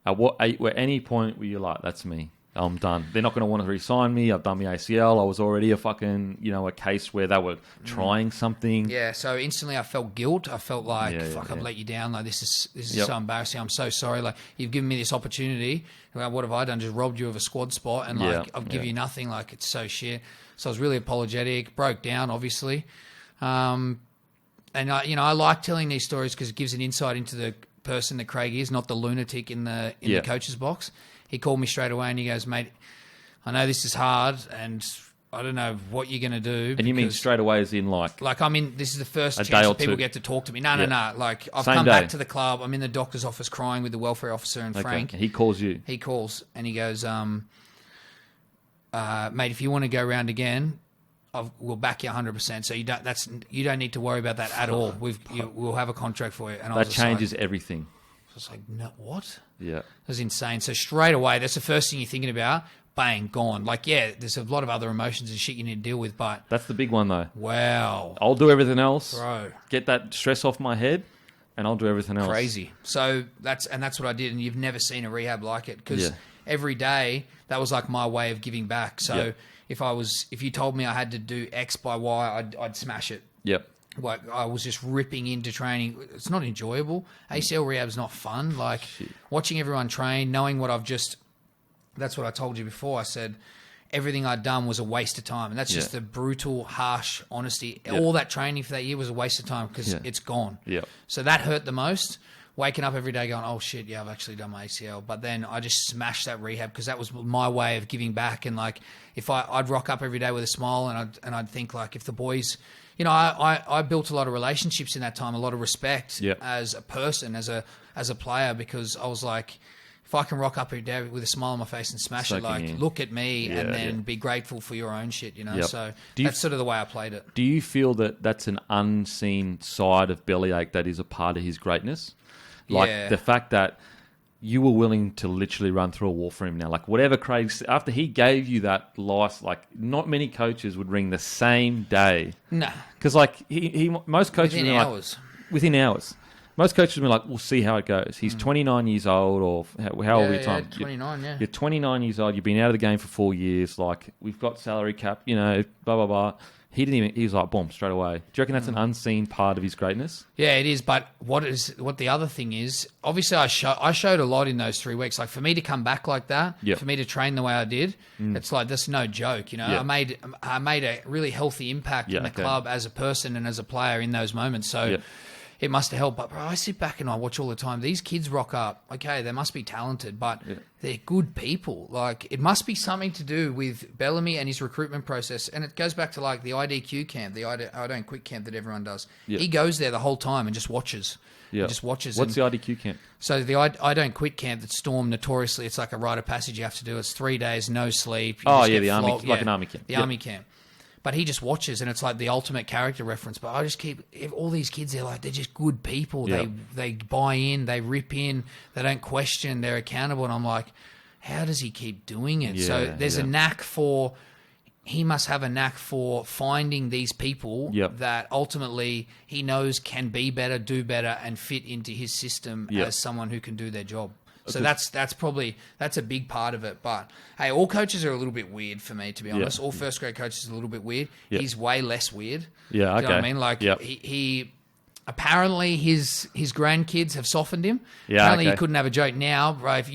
At any point where you're like, that's me. I'm done. They're not going to want to re-sign me. I've done my ACL. I was already a fucking, a case where they were trying something. Yeah, so instantly I felt guilt. I felt like, I've let you down. Like, this is so embarrassing. I'm so sorry. Like, you've given me this opportunity. Like, what have I done? Just robbed you of a squad spot, and I'll give you nothing. Like, it's so shit. So I was really apologetic, broke down, obviously. And I like telling these stories because it gives an insight into the person that Craig is, not the lunatic in the coach's box. He called me straight away and he goes, mate, I know this is hard and I don't know what you're going to do. And you mean straight away as in like this is the first chance that people get to talk to me. No. Like, I've come back to the club. I'm in the doctor's office crying with the welfare officer and Frank. He calls you. He calls and he goes, mate, if you want to go round again, we'll back you 100%. So you don't need to worry about that at all. We'll have a contract for you. And that changes everything. I was like, no, what? Yeah. It was insane. So straight away, that's the first thing you're thinking about. Bang, gone. Like, there's a lot of other emotions and shit you need to deal with, but... That's the big one, though. Wow. I'll do everything else. Bro. Get that stress off my head, and I'll do everything else. Crazy. So that's what I did, and you've never seen a rehab like it, because every day, that was like my way of giving back. So if you told me I had to do X by Y, I'd smash it. Yep. Like I was just ripping into training. It's not enjoyable. ACL rehab's not fun. Like watching everyone train, knowing what that's what I told you before. I said everything I'd done was a waste of time. And that's just the brutal, harsh honesty. All that training for that year was a waste of time because it's gone. Yep. So that hurt the most. Waking up every day going, oh shit, I've actually done my ACL. But then I just smashed that rehab because that was my way of giving back. And like, if I'd rock up every day with a smile and I'd think like, if the boys, I built a lot of relationships in that time, a lot of respect as a person, as a player, because I was like, if I can rock up every day with a smile on my face and smash it, like, look at me and then be grateful for your own shit, So that's sort of the way I played it. Do you feel that that's an unseen side of Bellyache that is a part of his greatness? Like the fact that you were willing to literally run through a wall for him now. Like whatever Craig, after he gave you that life, like not many coaches would ring the same day. Nah. Because like most coaches within hours. Within hours. Most coaches will be like, we'll see how it goes. He's 29 years old, or how old are you? 29, You're 29 years old. You've been out of the game for 4 years. Like, we've got salary cap, blah, blah, blah. He was like, boom, straight away. Do you reckon that's an unseen part of his greatness? Yeah, it is. But what the other thing is, obviously I showed a lot in those 3 weeks. Like for me to come back like that, for me to train the way I did, it's like, that's no joke. I made a really healthy impact in the club as a person and as a player in those moments. So it must have helped. But bro, I sit back and I watch all the time. These kids rock up. Okay, they must be talented, but they're good people. Like it must be something to do with Bellamy and his recruitment process. And it goes back to like the IDQ camp, the I Don't Quit camp that everyone does. He goes there the whole time and just watches. Yeah. Just watches. What's the IDQ camp? So the I Don't Quit camp that Storm notoriously, it's like a rite of passage you have to do. It's 3 days, no sleep. The army, like an army camp. The army camp. But he just watches, and it's like the ultimate character reference. But I just all these kids, they're just good people. Yep. They buy in, they rip in, they don't question, they're accountable. And I'm like, how does he keep doing it? So there's a knack he must have a knack for finding these people that ultimately he knows can be better, do better, and fit into his system as someone who can do their job. So that's a big part of it. But hey, all coaches are a little bit weird for me, to be honest. All first grade coaches are a little bit weird. He's way less weird. Yeah, okay. Do you know what I mean? Like he apparently his grandkids have softened him. Yeah, apparently he couldn't have a joke now, bro. If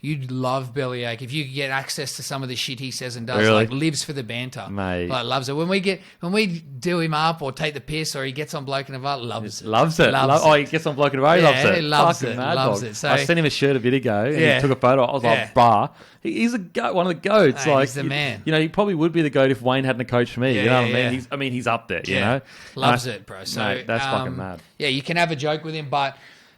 you'd love Bellyache if you could get access to some of the shit he says and does. Really? Like lives for the banter, mate. Like loves it. When we do him up or take the piss or he gets on Bloke and a Bar, loves it. Oh, he gets on Bloke and a Bar, he loves it. He loves it. Loves it. So I sent him a shirt a bit ago and he took a photo. I was like, bar. He's a goat, one of the goats. Hey, he's the man. He probably would be the goat if Wayne hadn't coached me. You know what I mean? He's up there. You know, loves it, bro. So mate, that's fucking mad. Yeah, you can have a joke with him, but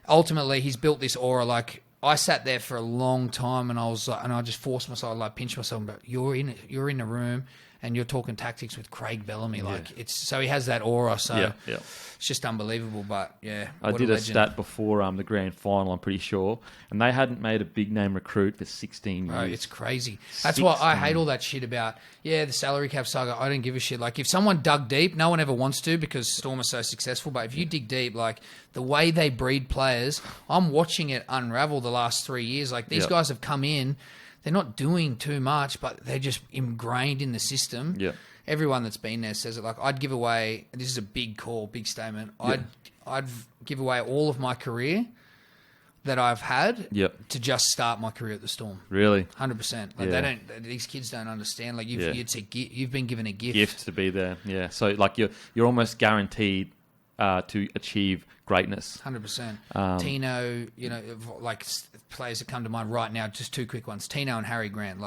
ultimately he's built this aura. Like I sat there for a long time, and I was like, and I just forced myself, like pinch myself. But you're in a room, and you're talking tactics with Craig Bellamy. Like so he has that aura. So it's just unbelievable. But I did a stat before the grand final. I'm pretty sure, and they hadn't made a big name recruit for 16 years. Bro, it's crazy. That's why I hate all that shit about the salary cap saga. I don't give a shit. Like if someone dug deep, no one ever wants to because Storm is so successful. But if you dig deep, like the way they breed players, I'm watching it unravel the last 3 years. Like these guys have come in. They're not doing too much, but they're just ingrained in the system. Yeah. Everyone that's been there says it. Like I'd give away. This is a big call, big statement. I'd give away all of my career that I've had to just start my career at the Storm. Really, 100%. Like they don't. These kids don't understand. Like you've been given a gift. Gift to be there. Yeah. So like you're almost guaranteed to achieve greatness. 100%. Tino, like players that come to mind right now, just two quick ones. Tino and Harry Grant,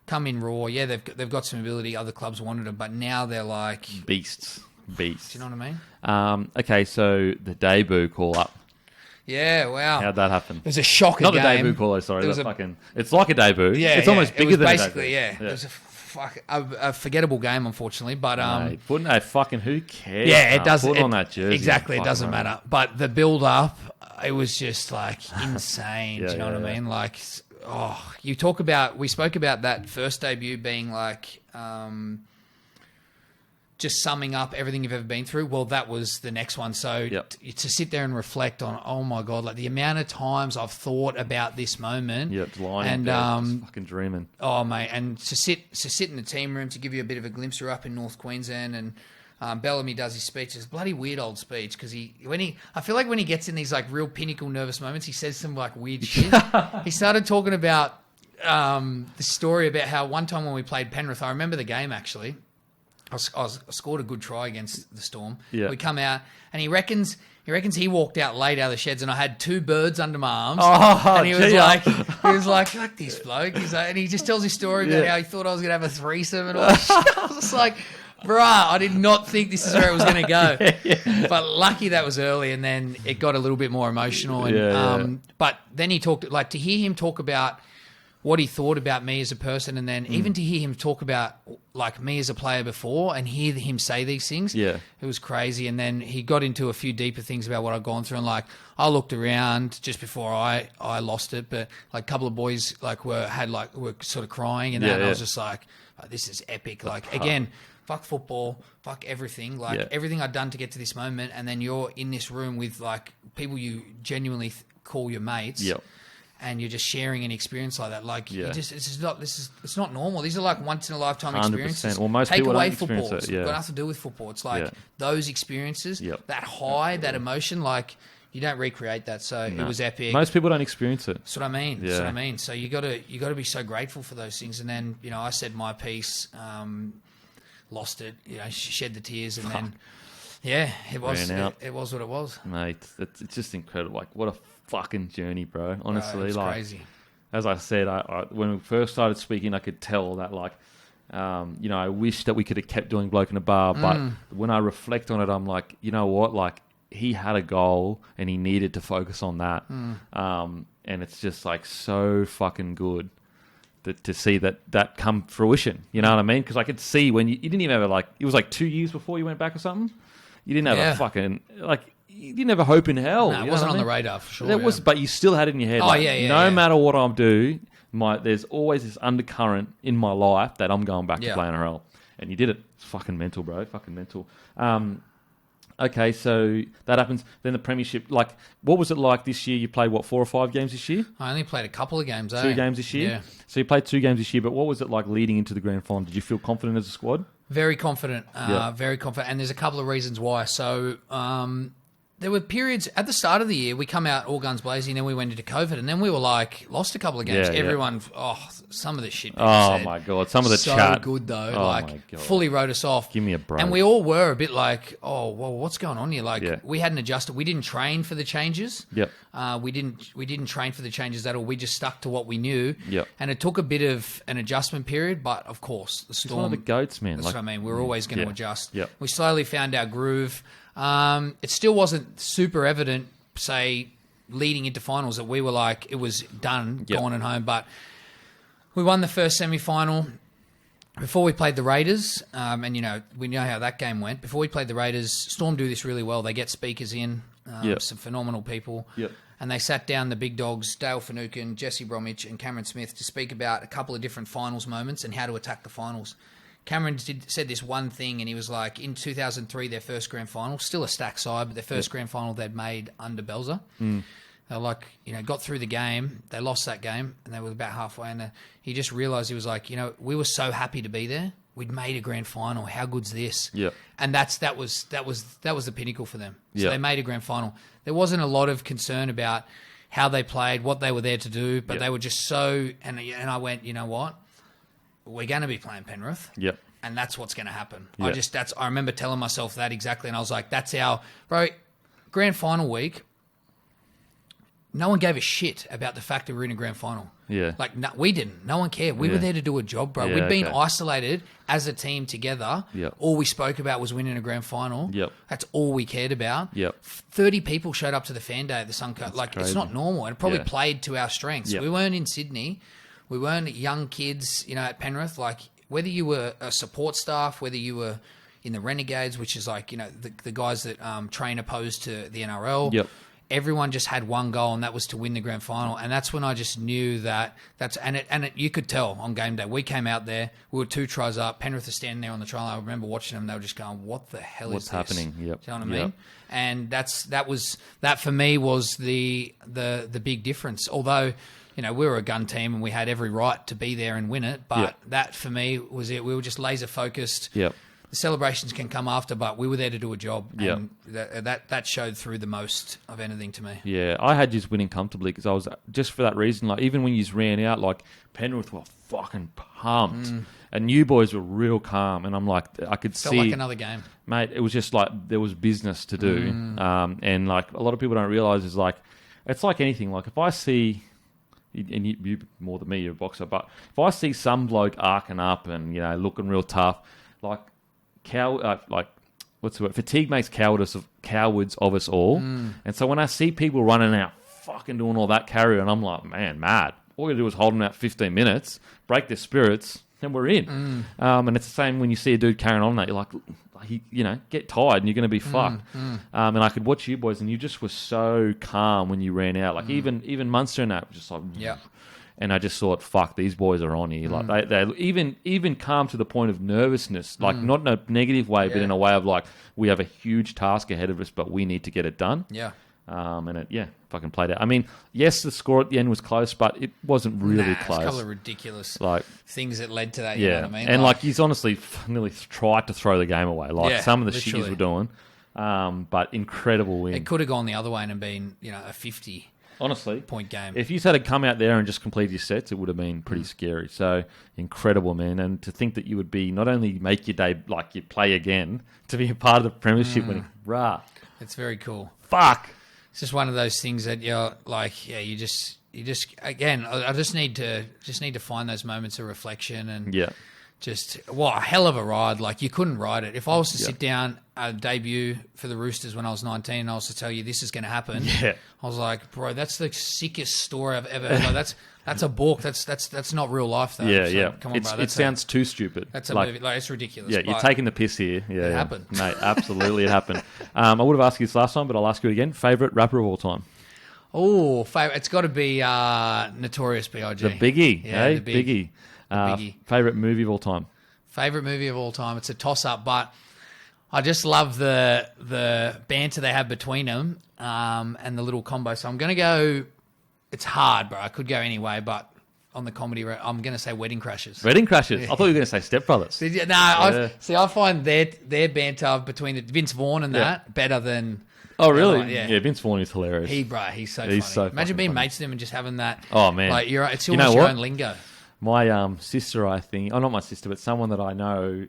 come in raw. Yeah, they've got some ability. Other clubs wanted them, but now they're like beasts. Do you know what I mean? Okay, so the debut call up. Yeah, wow. How'd that happen? It was a shocker Not game. the debut caller, sorry. It's like a debut. Yeah, it's almost bigger than a debut. Basically, It was a forgettable game, unfortunately. But who cares? Yeah, it doesn't. Put on that jersey. Exactly, it doesn't matter. But the build up, it was just like insane. Do you know what I mean? Like, we spoke about that first debut being like just summing up everything you've ever been through. Well, that was the next one. So to sit there and reflect on, oh my God, like the amount of times I've thought about this moment. Yeah, lying just fucking dreaming. Oh mate, and to sit in the team room, to give you a bit of a glimpse, we're up in North Queensland, and Bellamy does his speech. It's a bloody weird old speech because I feel like when he gets in these like real pinnacle nervous moments, he says some like weird shit. He started talking about the story about how one time when we played Penrith, I remember the game actually. I scored a good try against the Storm. Yeah. We come out, and he reckons he walked out late out of the sheds, and I had 2 birds under my arms. Oh, and he was like, fuck this bloke. He's like, and he just tells his story about how he thought I was going to have a threesome and all this shit. I was just like, bruh, I did not think this is where it was going to go. But lucky that was early, and then it got a little bit more emotional. And but then he talked, like, to hear him talk about what he thought about me as a person, and then even to hear him talk about like me as a player before and hear him say these things, it was crazy. And then he got into a few deeper things about what I'd gone through, and like I looked around just before I lost it, but like a couple of boys like were sort of crying and that, and I was just like, oh, this is epic. Like again, fuck football, fuck everything, like everything I'd done to get to this moment, and then you're in this room with like people you genuinely call your mates. And you're just sharing an experience like that. Like, it's not normal. These are like once in a lifetime experiences. Well, most Take people away don't football. experience it. It's got nothing to do with football. It's like those experiences, that high, that emotion, like you don't recreate that. So it was epic. Most people don't experience it. That's what I mean. That's what I mean. So you got to be so grateful for those things. And then, you know, I said my piece, lost it, you know, shed the tears, and then it was what it was. Mate, it's just incredible. Like, what a fucking journey, bro. Honestly, it's like crazy. As I said, I when we first started speaking, I could tell that like, you know, I wish that we could have kept doing Bloke in a Bar. But when I reflect on it, I'm like, you know what? Like, he had a goal and he needed to focus on that. And it's just like so fucking good to see that come fruition. You know what I mean? Because I could see when you didn't even have it was like 2 years before you went back or something. You didn't have a fucking you didn't have a hope in hell. No, it wasn't on the radar for sure. There was, but you still had it in your head. No matter what I do, there's always this undercurrent in my life that I'm going back to play NRL. And you did it. It's fucking mental, bro. Fucking mental. Okay, so that happens. Then the premiership, like, what was it like this year? You played, 4 or 5 games this year? I only played a couple of games, 2 games this year? Yeah. So you played 2 games this year, but what was it like leading into the grand final? Did you feel confident as a squad? Very confident, very confident. And there's a couple of reasons why. So there were periods at the start of the year, we come out all guns blazing, then we went into COVID, and then we were like, lost a couple of games. Everyone, some of the shit people said. My God, some of the so chat. So good, though. Oh, like, my God. Fully wrote us off. Give me a break. And we all were a bit like, oh, well, what's going on here? Like, we hadn't adjusted. We didn't train for the changes. Yep. We didn't train for the changes at all. We just stuck to what we knew. Yep. And it took a bit of an adjustment period, but of course, the Storm. He's one of the goats, man. That's what I mean. We're always going to adjust. Yep. We slowly found our groove. It still wasn't super evident, say, leading into finals, that we were like, it was done, gone and home. But we won the first semi-final. Before we played the Raiders, and, you know, we know how that game went. Before we played the Raiders, Storm do this really well. They get speakers in, some phenomenal people. Yep. And they sat down the big dogs, Dale Finucane, Jesse Bromwich and Cameron Smith, to speak about a couple of different finals moments and how to attack the finals. Cameron said this one thing, and he was like, in 2003, their first grand final, still a stacked side, but their first grand final they'd made under Belzer. They were like, you know, got through the game. They lost that game, and they were about halfway. And he just realised, he was like, you know, we were so happy to be there. We'd made a grand final. How good's this? Yeah. And that was the pinnacle for them. So they made a grand final. There wasn't a lot of concern about how they played, what they were there to do, but they were just so. And I went, you know what? We're going to be playing Penrith. Yep. And that's what's going to happen. Yep. I remember telling myself that exactly, and I was like, that's our grand final week. No one gave a shit about the fact that we're in a grand final. Yeah. Like, no, we didn't. No one cared. We were there to do a job, bro. Yeah, We'd been isolated as a team together. Yep. All we spoke about was winning a grand final. Yep. That's all we cared about. Yep. 30 people showed up to the fan day at the Suncoast. Like, crazy. It's not normal. And it probably played to our strengths. Yep. We weren't in Sydney. We weren't young kids, you know, at Penrith. Like, whether you were a support staff, whether you were in the Renegades, which is like, you know, the guys that train opposed to the NRL. Yep. everyone just had one goal, and that was to win the grand final. And that's when I just knew you could tell on game day. We came out there, we were 2 tries up. Penrith are standing there on the try line. I remember watching them. They were just going, "What the hell is this? What's happening?" Yep. Do you know what I mean? And that for me was the big difference. Although, you know, we were a gun team and we had every right to be there and win it, but that for me was it. We were just laser focused. Yep. The celebrations can come after, but we were there to do a job, and that showed through the most of anything to me. Yeah, I had you winning comfortably because I was just for that reason. Like even when you ran out, like Penrith were fucking pumped, and you boys were real calm, and I'm like, I could Felt see like another game, mate. It was just like there was business to do, and like a lot of people don't realize is like it's like anything. Like if I see. And you more than me, you're a boxer, but if I see some bloke arcing up and, you know, looking real tough, like what's the word? Fatigue makes cowards of us all. And so when I see people running out, fucking doing all that carry, and I'm like, man, mad. All you do is hold them out 15 minutes, break their spirits, and we're in. And it's the same when you see a dude carrying on that. You're like, you know, get tired and you're going to be fucked. And I could watch you boys, and you just were so calm when you ran out. Like even Munster and that was just like, And I just thought, fuck, these boys are on here. Like they even calm to the point of nervousness, like not in a negative way, but in a way of like, we have a huge task ahead of us, but we need to get it done. Yeah. And it, fucking played out. I mean, yes, the score at the end was close, but it wasn't really close. It's a couple of ridiculous things that led to that. Yeah, You know what I mean? And like he's honestly nearly tried to throw the game away. Like some of the shit he's were doing, but incredible win. It could have gone the other way and been, you know, a 50. Honestly, point game. If you had to come out there and just complete your sets, it would have been pretty scary. So incredible, man. And to think that you would be not only make your day like you play again, to be a part of the premiership winning, it's very cool. Fuck. It's just one of those things that you're like, you just again, I just need to find those moments of reflection and a hell of a ride. Like you couldn't ride it. If I was to sit down a debut for the Roosters when I was 19 and I was to tell you this is going to happen, I was like, bro, that's the sickest story I've ever heard. Like, that's a book. That's not real life though. Come on, bro. It sounds too stupid. That's a movie. Like it's ridiculous. Yeah, you're taking the piss here. Yeah, it happened, mate. Absolutely, it happened. I would have asked you this last time, but I'll ask you again. Favorite rapper of all time? Oh, favorite. It's got to be Notorious B.I.G. The Biggie. Yeah, the Biggie. Biggie. Favorite movie of all time? Favorite movie of all time? It's a toss-up, but I just love the banter they have between them and the little combo. So I'm going to go... It's hard, bro. I could go anyway, but on the comedy, I'm going to say Wedding Crashers. Wedding Crashers? I thought you were going to say Step Brothers. I find their banter between Vince Vaughn and that better than... Oh, really? Yeah, Vince Vaughn is hilarious. He's so funny. So Imagine being funny. mates with him and just having that. Oh, man. Like, it's almost your own lingo. My sister, I think... Oh, not my sister, but someone that I know...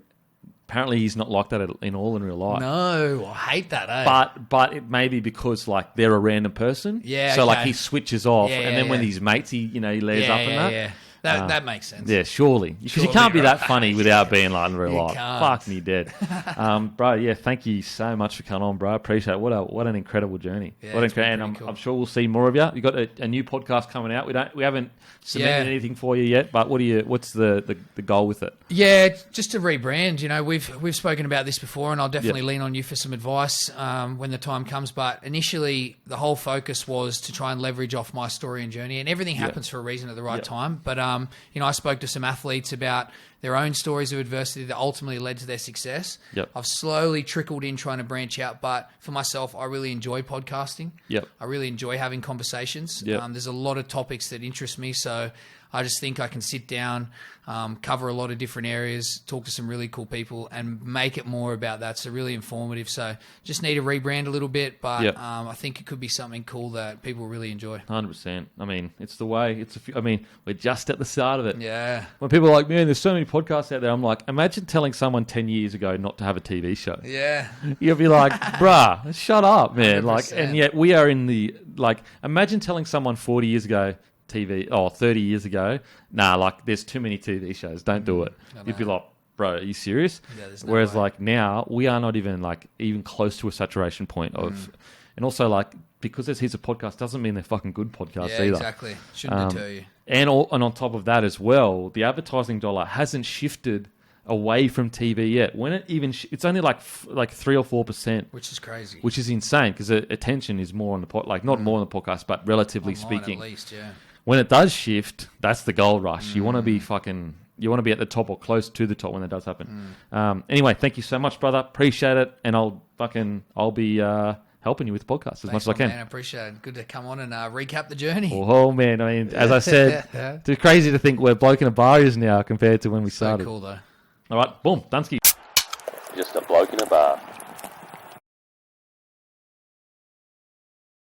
Apparently, he's not like that in real life. No, I hate that. But it may be because like they're a random person. Yeah. So like he switches off, and then when he's mates, he layers up in that. Yeah. That makes sense. Yeah, surely. Because you can't be that funny without being like in real life. Fuck me dead. Bro, yeah, thank you so much for coming on, bro. I appreciate it. What an incredible journey. Yeah, and I'm sure we'll see more of you. You got a new podcast coming out. We haven't submitted anything for you yet, but what's the goal with it? Yeah, just to rebrand. You know, we've spoken about this before, and I'll definitely lean on you for some advice when the time comes. But initially, the whole focus was to try and leverage off my story and journey, and everything happens for a reason at the right time. But I spoke to some athletes about their own stories of adversity that ultimately led to their success. I've slowly trickled in trying to branch out, but for myself, I really enjoy podcasting. I really enjoy having conversations. There's a lot of topics that interest me, so I just think I can sit down, cover a lot of different areas, talk to some really cool people, and make it more about that. So really informative. So just need to rebrand a little bit, but I think it could be something cool that people really enjoy. 100%. I mean, it's the way. We're just at the start of it. Yeah. When people are like, man, there's so many podcasts out there, I'm like, imagine telling someone 10 years ago not to have a TV show. Yeah. You'll be like, bruh, shut up, man. 100%. Like, and yet we are in the, like, imagine telling someone 40 years ago, 30 years ago, there's too many TV shows, don't do it. You'd be like, bro, are you serious? No Whereas way. like now we are not even close to a saturation point of, and also like because there's heaps of podcasts doesn't mean they're fucking good podcasts either. Exactly. Shouldn't deter you. And on top of that as well, the advertising dollar hasn't shifted away from TV yet. When it even, it's only like 3 or 4%, which is crazy. Which is insane because attention is more on the not more on the podcast, but relatively Online speaking. at least, yeah. When it does shift, that's the gold rush. You want to be you want to be at the top or close to the top when that does happen. Anyway, thank you so much, brother. Appreciate it, and I'll be helping you with the podcast as much as I can. Man, I appreciate it. Good to come on and recap the journey. Oh man, I mean, as I said, it's crazy to think where Bloke in a Bar is now compared to when we started. So cool though. All right, boom, Dunsky.